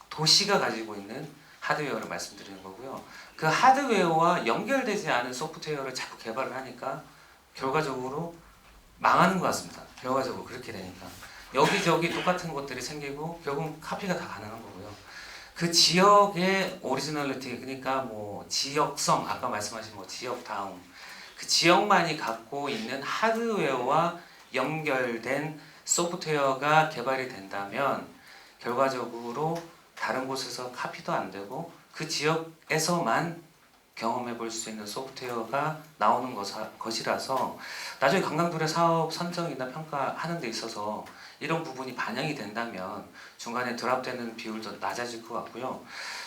도시가 가지고 있는 하드웨어를 말씀드리는 거고요. 그 하드웨어와 연결되지 않은 소프트웨어를 자꾸 개발을 하니까 결과적으로 망하는 것 같습니다. 결과적으로 그렇게 되니까 여기저기 똑같은 것들이 생기고 결국은 카피가 다 가능한 거고요. 그 지역의 오리지널리티, 그러니까 뭐 지역성, 아까 말씀하신 뭐 지역다움, 그 지역만이 갖고 있는 하드웨어와 연결된 소프트웨어가 개발이 된다면 결과적으로 다른 곳에서 카피도 안 되고 그 지역에서만 경험해 볼 수 있는 소프트웨어가 나오는 것이라서 나중에 관광두례 사업 선정이나 평가하는 데 있어서 이런 부분이 반영이 된다면 중간에 드랍되는 비율도 낮아질 것 같고요.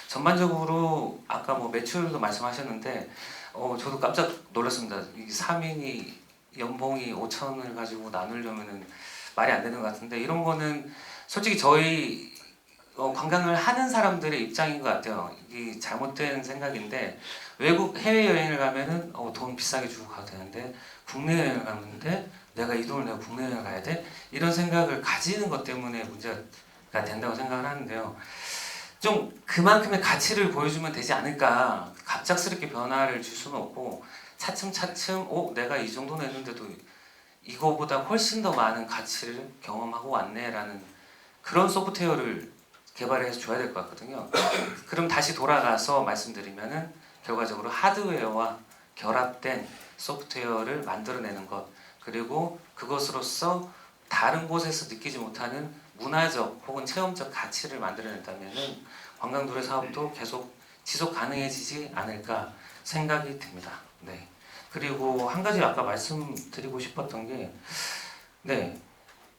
전반적으로 아까 뭐 매출도 말씀하셨는데 저도 깜짝 놀랐습니다. 이 3인이 연봉이 5천을 가지고 나누려면은 말이 안 되는 것 같은데, 이런 거는 솔직히 저희 관광을 하는 사람들의 입장인 것 같아요. 이 잘못된 생각인데, 외국 해외 여행을 가면은 돈 비싸게 주고 가도 되는데 국내 여행을 갔는데 내가 이 돈을 내가 국내 여행을 가야 돼? 이런 생각을 가지는 것 때문에 문제가 된다고 생각을 하는데요. 좀 그만큼의 가치를 보여주면 되지 않을까. 갑작스럽게 변화를 줄 수는 없고 차츰차츰 내가 이 정도 냈는데도 이거보다 훨씬 더 많은 가치를 경험하고 왔네라는 그런 소프트웨어를 개발해서 줘야 될 것 같거든요. 그럼 다시 돌아가서 말씀드리면은 결과적으로 하드웨어와 결합된 소프트웨어를 만들어내는 것, 그리고 그것으로서 다른 곳에서 느끼지 못하는 문화적 혹은 체험적 가치를 만들어낸다면은 관광두례 사업도 계속 지속 가능해지지 않을까 생각이 듭니다. 네. 그리고 한 가지 아까 말씀드리고 싶었던 게,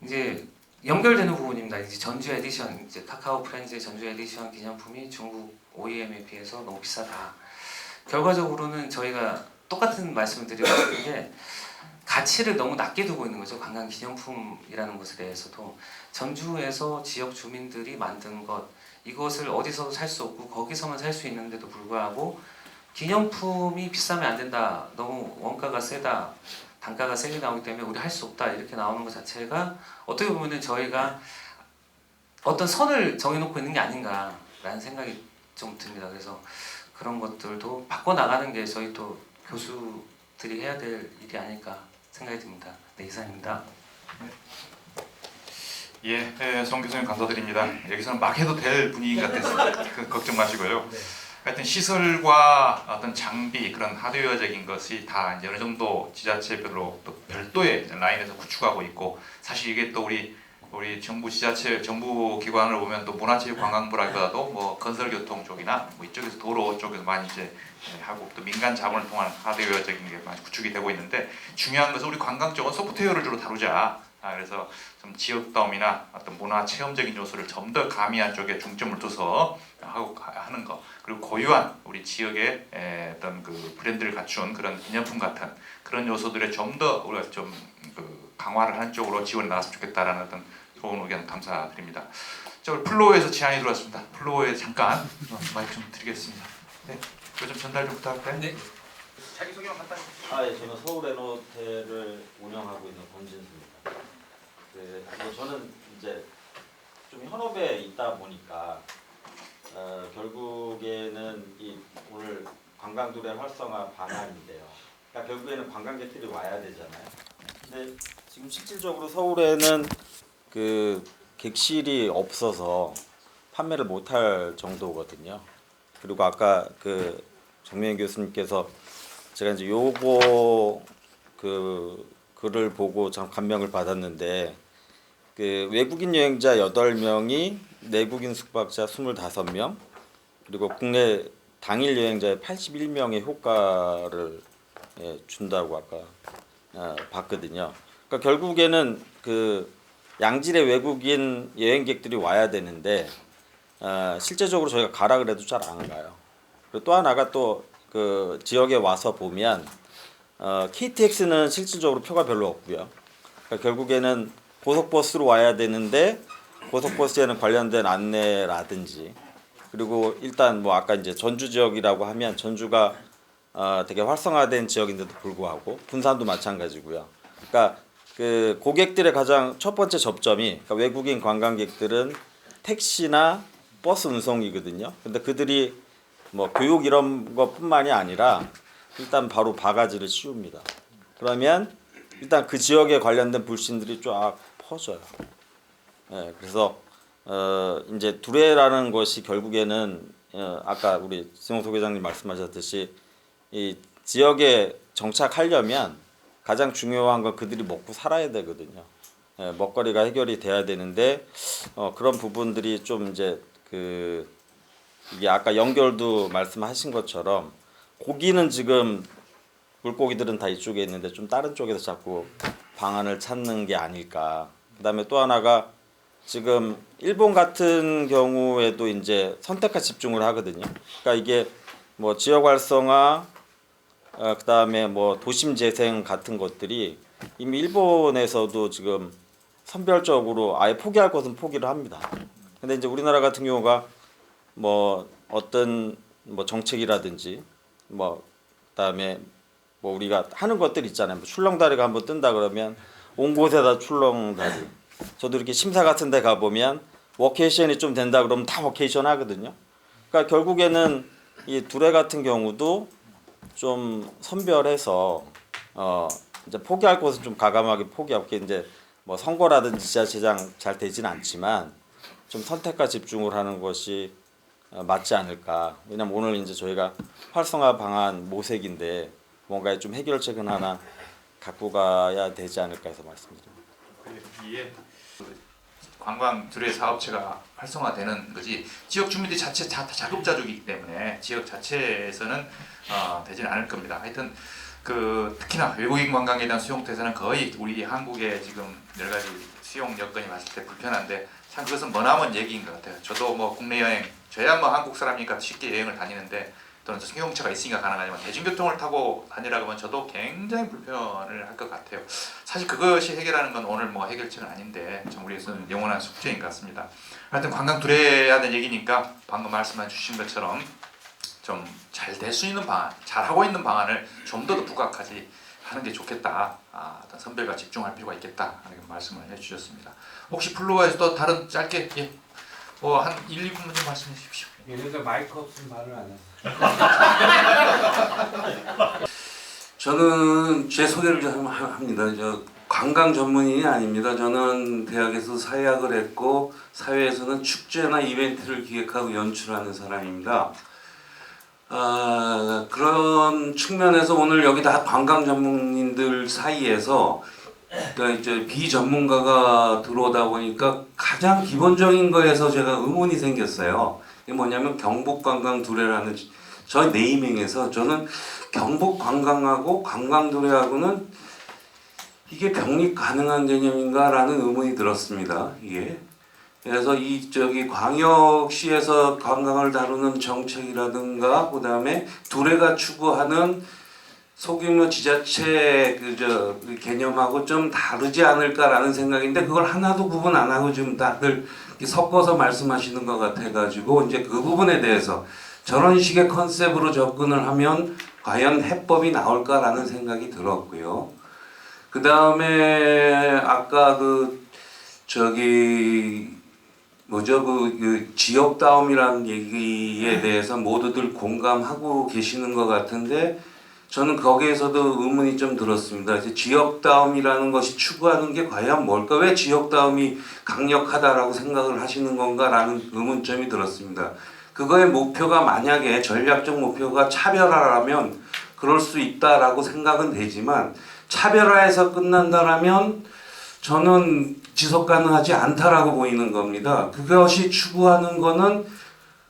이제 연결되는 부분입니다. 이제 전주 에디션, 이제 카카오 프렌즈의 전주 에디션 기념품이 중국 OEM에 비해서 너무 비싸다. 결과적으로는 저희가 똑같은 말씀을 드리고 있는 게 가치를 너무 낮게 두고 있는 거죠. 관광 기념품이라는 것에 대해서도 전주에서 지역 주민들이 만든 것, 이것을 어디서도 살 수 없고 거기서만 살 수 있는데도 불구하고 기념품이 비싸면 안 된다, 너무 원가가 세다, 단가가 세게 나오기 때문에 우리 할 수 없다, 이렇게 나오는 것 자체가 어떻게 보면 저희가 어떤 선을 정해놓고 있는 게 아닌가라는 생각이 좀 듭니다. 그래서 그런 것들도 바꿔나가는 게 저희 또 교수들이 해야 될 일이 아닐까 생각이 듭니다. 네, 이상입니다. 예, 송 교수님 감사드립니다. 여기서는 막 해도 될 분위기 같아서 걱정 마시고요. 하여튼 시설과 어떤 장비, 그런 하드웨어적인 것이 다 이제 어느 정도 지자체별로 또 별도의 라인에서 구축하고 있고, 사실 이게 또 우리 우리 정부 지자체 정부 기관을 보면 또 문화체육관광부라기보다도 뭐 건설교통 쪽이나 뭐 이쪽에서 도로 쪽에서 많이 이제 하고 또 민간 자본을 통한 하드웨어적인 게 많이 구축이 되고 있는데 중요한 것은 우리 관광 쪽은 소프트웨어를 주로 다루자. 그래서 좀 지역다움이나 어떤 문화 체험적인 요소를 좀 더 가미한 쪽에 중점을 둬서 하는 거 그리고 고유한 우리 지역의 어떤 그 브랜드를 갖춘 그런 기념품 같은 그런 요소들에 좀 더 우리가 좀 그 강화를 하는 쪽으로 지원해 나갔으면 좋겠다라는 어떤 좋은 의견 감사드립니다. 저 플로어에서 제안이 들어왔습니다. 플로어에 잠깐 마이크 좀 드리겠습니다. 네, 그거 좀 전달 좀 부탁할까요? 네. 자기 소개만 간단히. 예, 저는 서울 에노텔을 운영하고 있는 권진수입니다. 저는 이제 좀 현업에 있다 보니까 결국에는 이 오늘 관광도래 활성화 방안인데요. 그러니까 결국에는 관광객들이 와야 되잖아요. 근데 지금 실질적으로 서울에는 그 객실이 없어서 판매를 못할 정도거든요. 그리고 아까 그 정명희 교수님께서 제가 이제 요거 그 글을 보고 참 감명을 받았는데 그 외국인 여행자 8명이 내국인 숙박자 25명 그리고 국내 당일 여행자의 81명의 효과를 준다고 아까 봤거든요. 그러니까 결국에는 그 양질의 외국인 여행객들이 와야 되는데 실제적으로 저희가 가라 그래도 잘 안 가요. 그리고 또 하나가 또 그 지역에 와서 보면 KTX는 실질적으로 표가 별로 없고요. 그러니까 결국에는 고속버스로 와야 되는데 고속버스에는 관련된 안내라든지 그리고 일단 뭐 아까 이제 전주 지역이라고 하면 전주가 되게 활성화된 지역인데도 불구하고 군산도 마찬가지고요. 그러니까 그 고객들의 가장 첫 번째 접점이 그러니까 외국인 관광객들은 택시나 버스 운송이거든요. 근데 그들이 뭐 교육 이런 것뿐만이 아니라 일단 바로 바가지를 씌웁니다. 그러면 일단 그 지역에 관련된 불신들이 쫙 퍼져요. 그래서 이제 두레라는 것이 결국에는 아까 우리 지용석 회장님 말씀하셨듯이 이 지역에 정착하려면 가장 중요한 건 그들이 먹고 살아야 되거든요. 먹거리가 해결이 돼야 되는데 그런 부분들이 좀 이제 그 이게 아까 연결도 말씀하신 것처럼 고기는 지금 물고기들은 다 이쪽에 있는데 좀 다른 쪽에서 자꾸 방안을 찾는 게 아닐까. 그다음에 또 하나가 지금 일본 같은 경우에도 이제 선택과 집중을 하거든요. 그러니까 이게 뭐 지역 활성화 그다음에 뭐 도심 재생 같은 것들이 이미 일본에서도 지금 선별적으로 아예 포기할 것은 포기를 합니다. 근데 이제 우리나라 같은 경우가 뭐 어떤 뭐 정책이라든지 뭐 그다음에 뭐 우리가 하는 것들 있잖아요. 뭐 출렁다리가 한번 뜬다 그러면 온 곳에다 출렁다리. 저도 이렇게 심사 같은 데 가보면 워케이션이 좀 된다 그러면 다 워케이션 하거든요. 그러니까 결국에는 이 두레 같은 경우도 좀 선별해서 이제 포기할 곳은 좀 과감하게 포기하고 이제 뭐 선거라든지 지자체장 잘 되진 않지만 좀 선택과 집중을 하는 것이 맞지 않을까. 왜냐면 오늘 이제 저희가 활성화 방안 모색인데 뭔가 좀 해결책은 하나 갖고 가야 되지 않을까 해서 말씀드립니다. 여기에 관광 두레 사업체가 활성화되는 거지 지역 주민들이 자체 자급자족이기 때문에 지역 자체에서는 되지는 않을 겁니다. 하여튼 그 특히나 외국인 관광에 대한 수용 태세는 거의 우리 한국의 지금 여러 가지 수용 여건이 봤을 때 불편한데 참 그것은 머나먼 얘기인 것 같아요. 저도 뭐 국내 여행 저야 뭐 한국 사람이니까 쉽게 여행을 다니는데 또는 승용차가 있으니까 가능하지만 대중교통을 타고 다니라고 하면 저도 굉장히 불편을 할 것 같아요. 사실 그것이 해결하는 건 오늘 뭐 해결책은 아닌데 좀 우리에서는 영원한 숙제인 것 같습니다. 하여튼 관광 두레야 될 얘기니까 방금 말씀해 주신 것처럼 좀 잘 될 수 있는 방안, 잘 하고 있는 방안을 좀 더 부각하지 하는 게 좋겠다. 어떤 선별과 집중할 필요가 있겠다 하는 말씀을 해주셨습니다. 혹시 플로어에서 또 다른 짧게 한 1, 2분만 좀 말씀해 주십시오. 얘네가 마이크 없으면 말을 안 해. 저는 제 소개를 좀 합니다. 저 관광 전문인이 아닙니다. 저는 대학에서 사회학을 했고 사회에서는 축제나 이벤트를 기획하고 연출하는 사람입니다. 그런 측면에서 오늘 여기 다 관광 전문인들 사이에서 그러니까 이제 비전문가가 들어오다 보니까 가장 기본적인 거에서 제가 의문이 생겼어요. 이게 뭐냐면 경북관광두레라는 저 네이밍에서 저는 경북관광하고 관광두레하고는 이게 병립 가능한 개념인가라는 의문이 들었습니다. 이게 그래서 이 저기 광역시에서 관광을 다루는 정책이라든가 그다음에 두레가 추구하는 소규모 지자체 그 개념하고 좀 다르지 않을까라는 생각인데 그걸 하나도 구분 안 하고 지금 다들 섞어서 말씀하시는 것 같아가지고 이제 그 부분에 대해서 저런 식의 컨셉으로 접근을 하면 과연 해법이 나올까라는 생각이 들었고요. 그 다음에 아까 그 저기 뭐죠 그 지역다움이라는 얘기에 대해서 모두들 공감하고 계시는 것 같은데. 저는 거기에서도 의문이 좀 들었습니다. 이제 지역다움이라는 것이 추구하는 게 과연 뭘까? 왜 지역다움이 강력하다라고 생각을 하시는 건가라는 의문점이 들었습니다. 그거의 목표가 만약에 전략적 목표가 차별화라면 그럴 수 있다라고 생각은 되지만 차별화해서 끝난다라면 저는 지속 가능하지 않다라고 보이는 겁니다. 그것이 추구하는 거는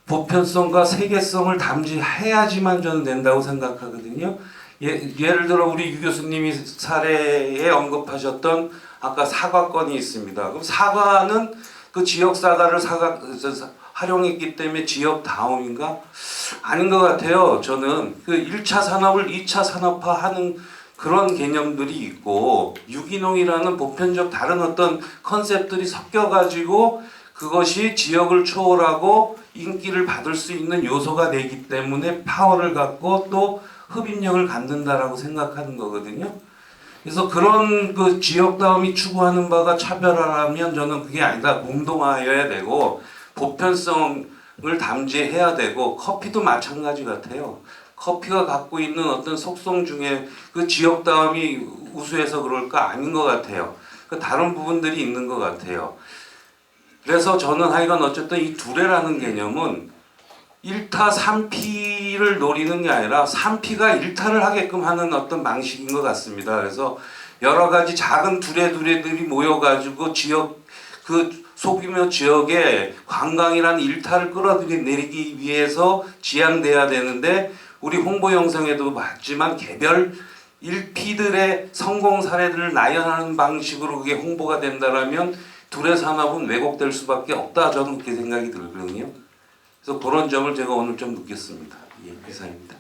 보편성과 세계성을 담지해야지만 저는 된다고 생각하거든요. 예를 들어 우리 유 교수님이 사례에 언급하셨던 아까 사과건이 있습니다. 그럼 사과는 그 지역 사과를 활용했기 때문에 지역다움인가? 아닌 것 같아요. 저는 그 1차 산업을 2차 산업화하는 그런 개념들이 있고 유기농이라는 보편적 다른 어떤 컨셉들이 섞여가지고 그것이 지역을 초월하고 인기를 받을 수 있는 요소가 되기 때문에 파워를 갖고 또 흡입력을 갖는다라고 생각하는 거거든요. 그래서 그런 그 지역다움이 추구하는 바가 차별화라면 저는 그게 아니다. 공동화여야 되고 보편성을 담지해야 되고 커피도 마찬가지 같아요. 커피가 갖고 있는 어떤 속성 중에 그 지역다움이 우수해서 그럴까 아닌 것 같아요. 그 다른 부분들이 있는 것 같아요. 그래서 저는 하여간 어쨌든 이 두레라는 개념은 1타 3피를 노리는 게 아니라 3피가 1타를 하게끔 하는 어떤 방식인 것 같습니다. 그래서 여러 가지 작은 두레들이 모여가지고 지역 그 소규모 지역에 관광이라는 1타를 끌어들이기 위해서 지향돼야 되는데 우리 홍보 영상에도 봤지만 개별 1피들의 성공 사례들을 나열하는 방식으로 그게 홍보가 된다라면 두레 산업은 왜곡될 수밖에 없다. 저는 그렇게 생각이 들거든요. 그래서 그런 점을 제가 오늘 좀 느꼈습니다. 예, 이상입니다.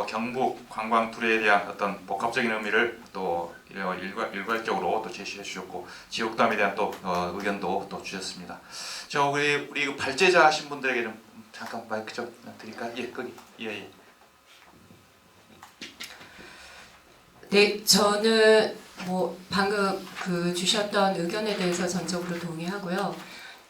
경북 관광 두레에 대한 어떤 복합적인 의미를 또 일괄적으로 또 제시해 주셨고 지역담에 대한 또 의견도 또 주셨습니다. 저 우리 그 발제자 하신 분들에게 좀 잠깐 마이크 좀 드릴까요? 예, 거기 예. 네, 저는 뭐 방금 그 주셨던 의견에 대해서 전적으로 동의하고요.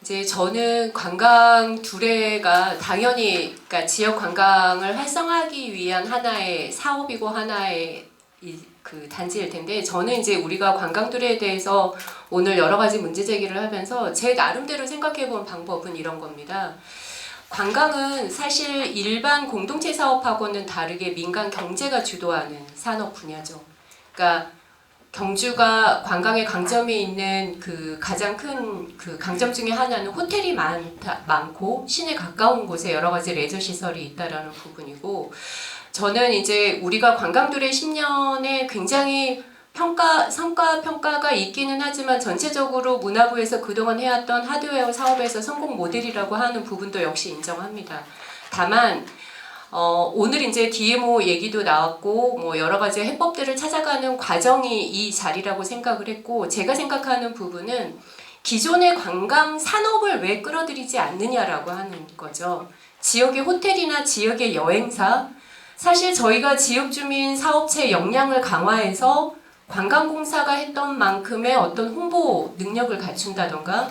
이제 저는 관광 두레가 당연히 그러니까 지역 관광을 활성화하기 위한 하나의 사업이고 하나의 그 단지일 텐데 저는 이제 우리가 관광 두레에 대해서 오늘 여러 가지 문제 제기를 하면서 제 나름대로 생각해 본 방법은 이런 겁니다. 관광은 사실 일반 공동체 사업하고는 다르게 민간 경제가 주도하는 산업 분야죠. 그러니까 경주가 관광의 강점이 있는 그 가장 큰 그 강점 중에 하나는 호텔이 많고 시내 가까운 곳에 여러 가지 레저 시설이 있다라는 부분이고 저는 이제 우리가 관광두레 10년에 굉장히 성과 평가가 있기는 하지만 전체적으로 문화부에서 그동안 해왔던 하드웨어 사업에서 성공 모델이라고 하는 부분도 역시 인정합니다. 다만 오늘 이제 DMO 얘기도 나왔고 뭐 여러 가지 해법들을 찾아가는 과정이 이 자리라고 생각을 했고 제가 생각하는 부분은 기존의 관광 산업을 왜 끌어들이지 않느냐라고 하는 거죠. 지역의 호텔이나 지역의 여행사 사실 저희가 지역 주민 사업체 역량을 강화해서 관광공사가 했던 만큼의 어떤 홍보 능력을 갖춘다던가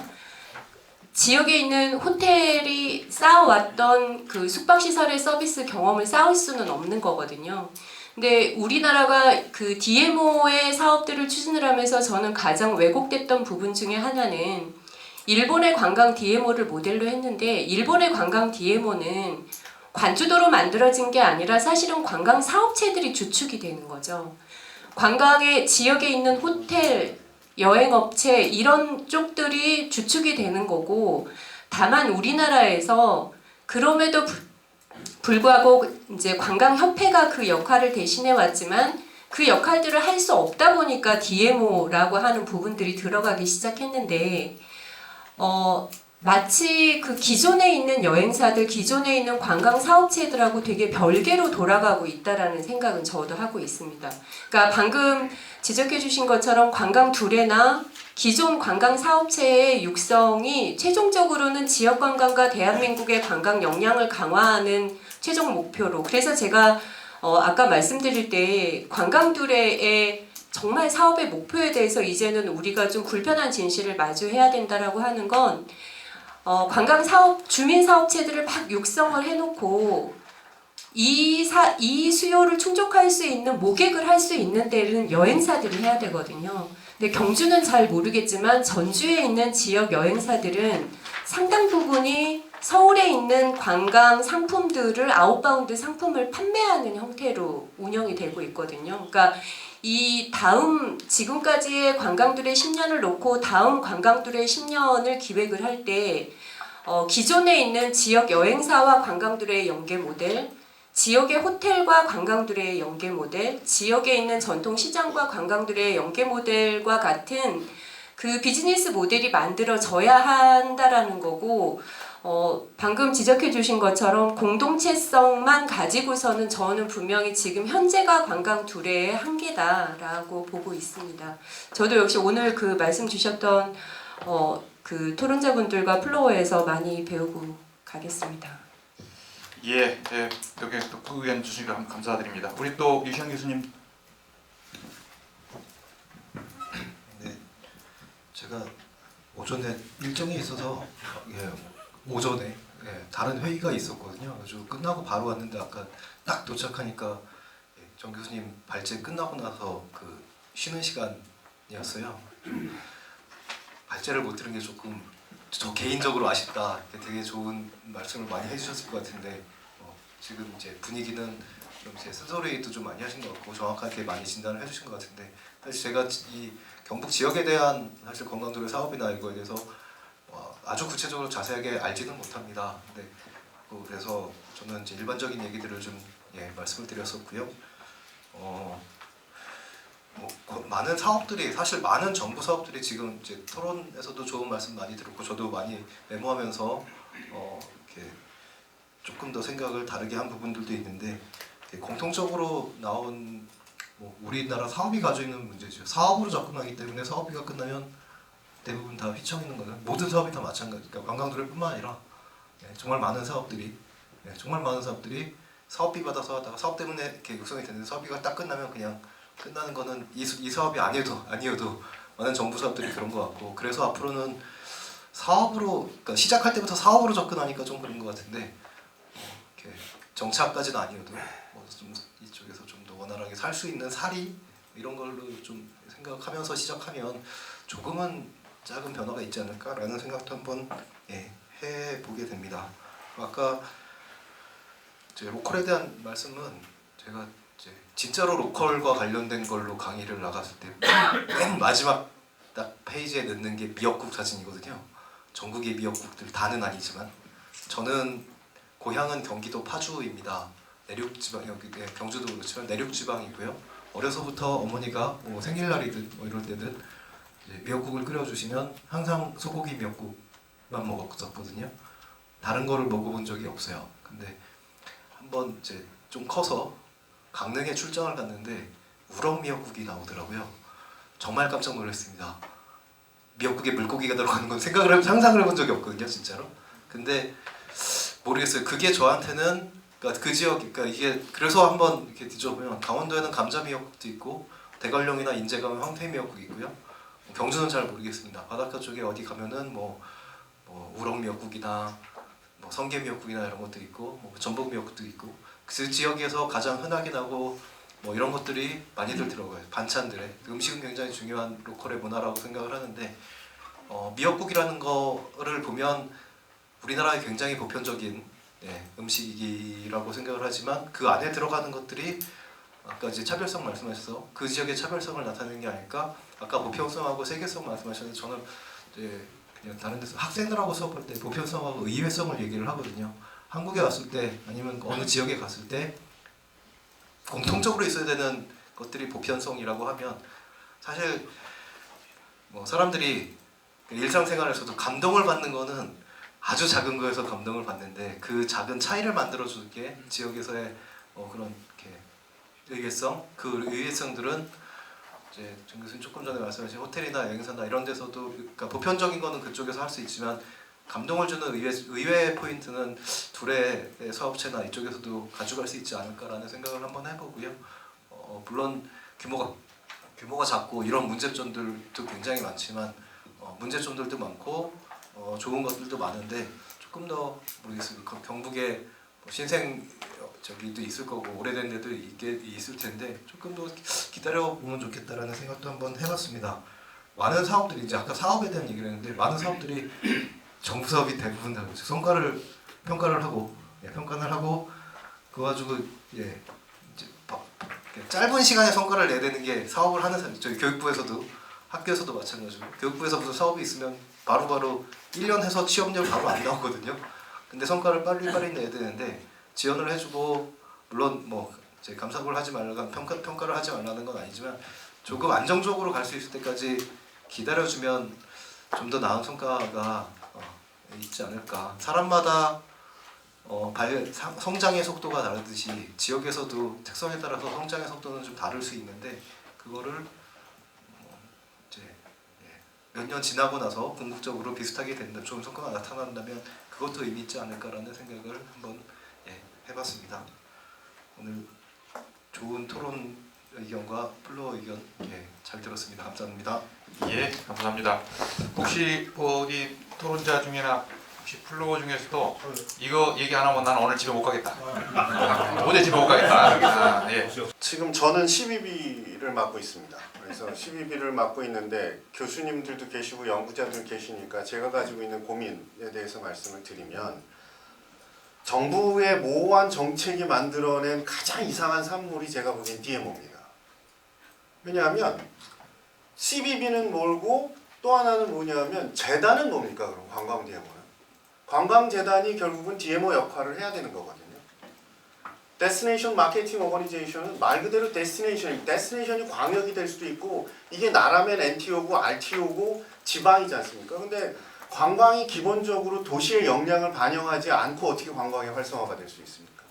지역에 있는 호텔이 쌓아왔던 그 숙박시설의 서비스 경험을 쌓을 수는 없는 거거든요. 근데 우리나라가 그 DMO의 사업들을 추진을 하면서 저는 가장 왜곡됐던 부분 중에 하나는 일본의 관광 DMO를 모델로 했는데 일본의 관광 DMO는 관주도로 만들어진 게 아니라 사실은 관광 사업체들이 주축이 되는 거죠. 관광의 지역에 있는 호텔, 여행업체 이런 쪽들이 주축이 되는 거고, 다만 우리나라에서 그럼에도 불구하고 이제 관광협회가 그 역할을 대신해 왔지만 그 역할들을 할 수 없다 보니까 DMO라고 하는 부분들이 들어가기 시작했는데, 마치 그 기존에 있는 여행사들, 기존에 있는 관광 사업체들하고 되게 별개로 돌아가고 있다라는 생각은 저도 하고 있습니다. 그러니까 방금 지적해 주신 것처럼 관광 두레나 기존 관광 사업체의 육성이 최종적으로는 지역 관광과 대한민국의 관광 역량을 강화하는 최종 목표로, 그래서 제가 아까 말씀드릴 때 관광 두레의 정말 사업의 목표에 대해서 이제는 우리가 좀 불편한 진실을 마주해야 된다라고 하는 건, 관광 사업, 주민 사업체들을 막 육성을 해놓고 이 수요를 충족할 수 있는 모객을 할 수 있는 데는 여행사들이 해야 되거든요. 근데 경주는 잘 모르겠지만 전주에 있는 지역 여행사들은 상당 부분이 서울에 있는 관광 상품들을 아웃바운드 상품을 판매하는 형태로 운영이 되고 있거든요. 그러니까 이 다음 지금까지의 관광들의 10년을 놓고 다음 관광들의 10년을 기획을 할 때 기존에 있는 지역 여행사와 관광들의 연계 모델, 지역의 호텔과 관광들의 연계 모델, 지역에 있는 전통 시장과 관광들의 연계 모델과 같은 그 비즈니스 모델이 만들어져야 한다라는 거고, 방금 지적해 주신 것처럼 공동체성만 가지고서는 저는 분명히 지금 현재가 관광 두레의 한계다라고 보고 있습니다. 저도 역시 오늘 그 말씀 주셨던 그 토론자분들과 플로어에서 많이 배우고 가겠습니다. 예, 이렇게 또 의견 주시니까 감사드립니다. 우리 또 유시영 교수님. 네, 제가 오전에 일정이 있어서 오전에 다른 회의가 있었거든요. 그래서 끝나고 바로 왔는데 아까 딱 도착하니까 정 교수님 발제 끝나고 나서 그 쉬는 시간이었어요. 발제를 못 들은 게 조금 저 개인적으로 아쉽다. 되게 좋은 말씀을 많이 해주셨을 것 같은데 지금 이제 분위기는 좀 제 쓴소리도 좀 많이 하신 것 같고 정확하게 많이 진단을 해주신 것 같은데, 사실 제가 이 경북 지역에 대한 사실 관광도로 사업이나 이거에 대해서 아주 구체적으로 자세하게 알지는 못합니다. 근데 그래서 저는 이제 일반적인 얘기들을 좀 말씀을 드렸었고요. 많은 사업들이, 사실 많은 정부 사업들이 지금 이제 토론에서도 좋은 말씀 많이 들었고 저도 많이 메모하면서 이렇게 조금 더 생각을 다르게 한 부분들도 있는데, 공통적으로 나온 우리나라 사업이 가지고 있는 문제죠. 사업으로 접근하기 때문에 사업비가 끝나면 대부분 다 휘청이는 거는 모든 사업이 다 마찬가지. 그러니까 관광도로뿐만 아니라 정말 많은 사업들이 사업비 받아서 하다가 사업 때문에 이렇게 육성이 되는데 사업비가 딱 끝나면 그냥 끝나는 거는 이 사업이 아니어도 많은 정부 사업들이 그런 것 같고, 그래서 앞으로는 사업으로, 그러니까 시작할 때부터 사업으로 접근하니까 좀 그런 것 같은데, 이렇게 정착까지는 아니어도 좀 이쪽에서 좀 더 원활하게 살 수 있는 사리 이런 걸로 좀 생각하면서 시작하면 조금은 작은 변화가 있지 않을까라는 생각도 한번 해보게 됩니다. 아까 제 로컬에 대한 말씀은 제가 진짜로 로컬과 관련된 걸로 강의를 나갔을 때 맨 마지막 딱 페이지에 넣는 게 미역국 사진이거든요. 전국의 미역국들 다는 아니지만 저는 고향은 경기도 파주입니다. 내륙지방, 여기 경주도 그렇지만 내륙지방이고요. 어려서부터 어머니가 생일날이든 이럴 때든 미역국을 끓여주시면 항상 소고기 미역국만 먹었었거든요. 다른 거를 먹어본 적이 없어요. 근데 한번 이제 좀 커서 강릉에 출장을 갔는데 우럭 미역국이 나오더라고요. 정말 깜짝 놀랐습니다. 미역국에 물고기가 들어가는 건 상상을 해본 적이 없거든요, 진짜로. 근데 모르겠어요. 그게 저한테는 그 지역, 그러니까 이게 그래서 한번 이렇게 뒤져보면 강원도에는 감자 미역국도 있고 대관령이나 인제 가면 황태 미역국이 있고요. 경주는 잘 모르겠습니다. 바닷가 쪽에 어디 가면은 뭐 우럭 미역국이나 성게 미역국이나 이런 것도 있고 전복 미역국도 있고, 그 지역에서 가장 흔하게 나고 이런 것들이 많이들 들어가요. 반찬들에 음식은 굉장히 중요한 로컬의 문화라고 생각을 하는데, 미역국이라는 거를 보면 우리나라에 굉장히 보편적인 음식이라고 생각을 하지만 그 안에 들어가는 것들이 아까 이제 차별성 말씀하셔서 그 지역의 차별성을 나타내는 게 아닐까? 아까 보편성하고 세계성 말씀하셨는데 저는 이제 그냥 다른 데서 학생들하고 수업할 때 보편성하고 의외성을 얘기를 하거든요. 한국에 왔을 때 아니면 어느 지역에 갔을 때 공통적으로 있어야 되는 것들이 보편성이라고 하면 사실 뭐 사람들이 일상생활에서도 감동을 받는 거는 아주 작은 거에서 감동을 받는데 그 작은 차이를 만들어주는 게 지역에서의 그런 이렇게 의외성, 그 의외성들은 이제 정 교수님 조금 전에 말씀하신 호텔이나 여행사나 이런 데서도 그러니까 보편적인 거는 그쪽에서 할 수 있지만 감동을 주는 의외의 포인트는 둘의 사업체나 이쪽에서도 가져갈 수 있지 않을까라는 생각을 한번 해보고요. 물론 규모가 작고 이런 문제점들도 굉장히 많지만 문제점들도 많고 좋은 것들도 많은데 조금 더 모르겠습니다. 경북에 신생 저기도 있을 거고 오래된 데도 있을 텐데 조금 더 기다려 보면 좋겠다라는 생각도 한번 해봤습니다. 많은 사업들이 이제 아까 사업에 대한 얘기를 했는데 많은 사업들이 정부 사업이 대부분 다 평가를 하고 그거 가지고 이제 짧은 시간에 성과를 내야 되는 게 사업을 하는 사람 저희 교육부에서도 학교에서도 마찬가지고 교육부에서 무슨 사업이 있으면 바로바로 1년 해서 취업률 바로 안 나오거든요. 근데 성과를 빨리 내야 되는데 지원을 해주고 물론 뭐 이제 감사를 하지 말라 평가를 하지 말라는 건 아니지만 조금 안정적으로 갈 수 있을 때까지 기다려주면 좀 더 나은 성과가 있지 않을까. 사람마다 성장의 속도가 다르듯이 지역에서도 특성에 따라서 성장의 속도는 좀 다를 수 있는데 그거를 이제 몇 년 지나고 나서 궁극적으로 비슷하게 된다, 좋은 성과가 나타난다면 그것도 의미 있지 않을까라는 생각을 한번 해봤습니다. 오늘 좋은 토론 의견과 플로어 의견 잘 들었습니다. 감사합니다. 예, 감사합니다. 혹시 어디 토론자 중에나 혹시 플로어 중에서도 이거 얘기 안 하면 난 오늘 집에 못 가겠다. 어제 집에 못 가겠다. 예. 지금 저는 12B를 맡고 있습니다. 그래서 12B를 맡고 있는데 교수님들도 계시고 연구자들 계시니까 제가 가지고 있는 고민에 대해서 말씀을 드리면 정부의 모호한 정책이 만들어낸 가장 이상한 산물이 제가 보기엔 DMO입니다. 왜냐하면 12B는 뭘고 또 하나는 뭐냐면 재단은 뭡니까 그럼 관광 DMO는? 관광재단이 결국은 DMO 역할을 해야 되는 거거든요. 데스티네이션 마케팅 오거니제이션은 말 그대로 데스티네이션이 광역이 될 수도 있고 이게 나라면 NTO고 RTO고 지방이지 않습니까? 근데 관광이 기본적으로 도시의 역량을 반영하지 않고 어떻게 관광의 활성화가 될 수 있습니까?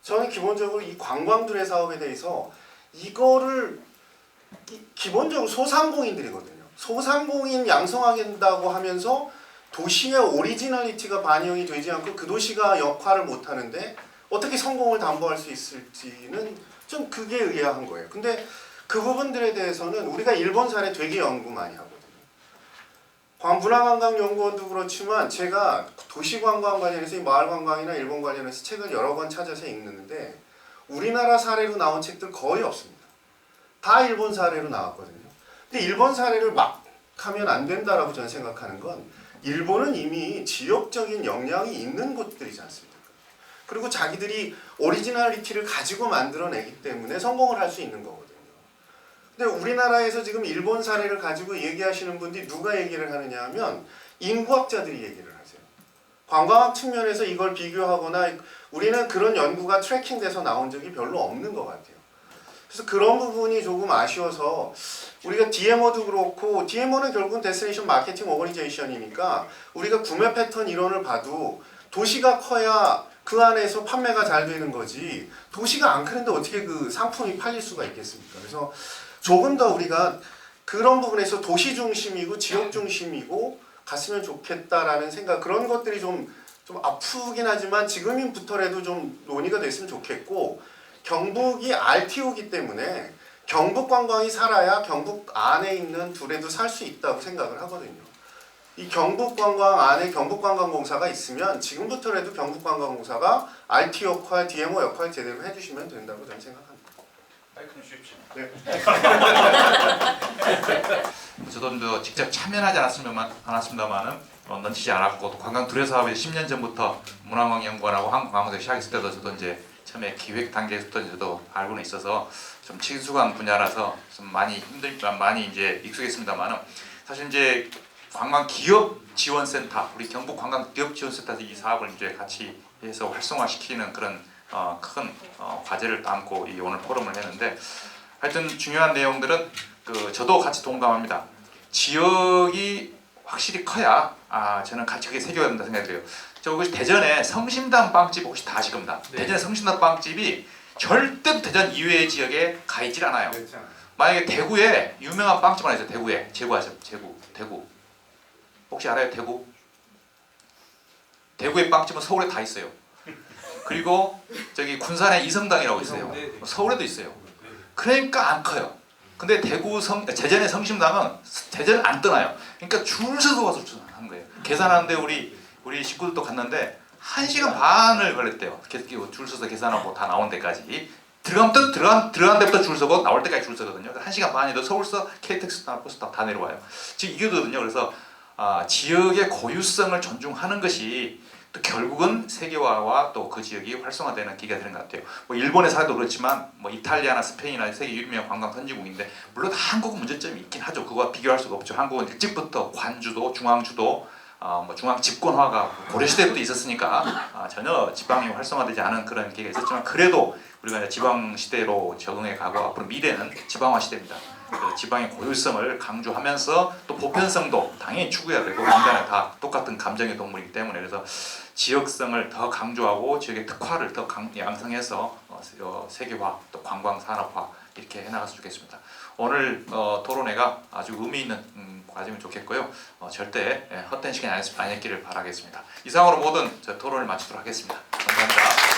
저는 기본적으로 이 관광들의 사업에 대해서 이거를 기본적으로 소상공인들이거든요. 소상공인 양성하겠다고 하면서 도시의 오리지널리티가 반영이 되지 않고 그 도시가 역할을 못하는데 어떻게 성공을 담보할 수 있을지는 좀 그게 의아한 거예요. 근데 그 부분들에 대해서는 우리가 일본 사례 되게 연구 많이 하거든요. 문화관광연구원도 그렇지만 제가 도시관광 관련해서 마을관광이나 일본 관련해서 책을 여러 권 찾아서 읽는데 우리나라 사례로 나온 책들 거의 없습니다. 다 일본 사례로 나왔거든요. 근데 일본 사례를 막 하면 안 된다라고 저는 생각하는 건 일본은 이미 지역적인 역량이 있는 곳들이지 않습니까? 그리고 자기들이 오리지널리티를 가지고 만들어내기 때문에 성공을 할 수 있는 거거든요. 근데 우리나라에서 지금 일본 사례를 가지고 얘기하시는 분들이 누가 얘기를 하느냐 하면 인구학자들이 얘기를 하세요. 관광학 측면에서 이걸 비교하거나 우리는 그런 연구가 트래킹돼서 나온 적이 별로 없는 것 같아요. 그래서 그런 부분이 조금 아쉬워서 우리가 DMO도 그렇고 DMO는 결국은 데스티네이션 마케팅 오거니제이션이니까 우리가 구매 패턴 이론을 봐도 도시가 커야 그 안에서 판매가 잘 되는 거지 도시가 안 크는데 어떻게 그 상품이 팔릴 수가 있겠습니까? 그래서 조금 더 우리가 그런 부분에서 도시 중심이고 지역 중심이고 갔으면 좋겠다라는 생각 그런 것들이 좀 아프긴 하지만 지금부터라도 좀 논의가 됐으면 좋겠고 경북이 RTO이기 때문에 경북 관광이 살아야 경북 안에 있는 둘에도 살 수 있다고 생각을 하거든요. 이 경북 관광 안에 경북관광공사가 있으면 지금부터라도 경북관광공사가 RT 역할, DMO 역할 제대로 해주시면 된다고 저는 생각합니다. 마이크는 주십시오. 네. 저도 직접 참여하지 않았습니다만은 넌치지 않았고 또 관광 두레 사업이 10년 전부터 문화관광연구원하고 한국관광공사 시작했을 때도 저도 이제 처음에 기획 단계부터 저도 알고는 있어서 좀 친숙한 분야라서 좀 많이 많이 이제 익숙했습니다만은 사실 이제 관광 기업 지원센터 우리 경북 관광 기업 지원센터에서 이 사업을 이제 같이 해서 활성화시키는 그런 큰 과제를 담고 이 오늘 포럼을 했는데 하여튼 중요한 내용들은 저도 같이 동감합니다. 지역이 확실히 커야 저는 같이 그게 새겨야 된다 생각이 들어요. 저 혹시 대전에 성심당 빵집 혹시 다 아실 겁니다. 대전에 성심당 빵집이 절대 대전 이외의 지역에 가 있질 않아요. 만약에 대구에 유명한 빵집 하나 있어요. 대구에 제구 아세요? 대구 혹시 알아요? 대구의 빵집은 서울에 다 있어요. 그리고 저기 군산에 이성당이라고 있어요. 서울에도 있어요. 그러니까 안 커요. 근데 대전의 성심당은 대전 안 떠나요. 그러니까 줄 서서 와서 하는 거예요. 계산하는데 우리 식구들도 갔는데 1시간 반을 걸렸대요. 줄 서서 계산하고 다 나온 데까지. 들어간 데부터 줄 서고 나올 때까지 줄 서거든요. 1시간 반이도 서울서 KTX 타 버스 다 내려와요. 지금 이거거든요. 그래서 지역의 고유성을 존중하는 것이 또 결국은 세계화와 또 그 지역이 활성화되는 계기가 되는 것 같아요. 뭐 일본의 사례도 그렇지만 뭐 이탈리아나 스페인이나 세계 유명 관광 선진국인데 물론 한국은 문제점이 있긴 하죠. 그거와 비교할 수가 없죠. 한국은 일찍부터 관주도 중앙주도 뭐 중앙 집권화가 고려시대부터 있었으니까 전혀 지방이 활성화되지 않은 그런 계기가 있었지만 그래도 우리가 이제 지방 시대로 적응해 가고 앞으로 미래는 지방화 시대입니다. 그래서 지방의 고유성을 강조하면서 또 보편성도 당연히 추구해야 되고 인간은 다 똑같은 감정의 동물이기 때문에 그래서 지역성을 더 강조하고 지역의 특화를 더 양성해서 세계화 또 관광 산업화 이렇게 해나갔으면 좋겠습니다. 오늘 토론회가 아주 의미 있는 과정이 좋겠고요. 절대 헛된 시간이 아니었기를 바라겠습니다. 이상으로 모든 토론을 마치도록 하겠습니다. 감사합니다.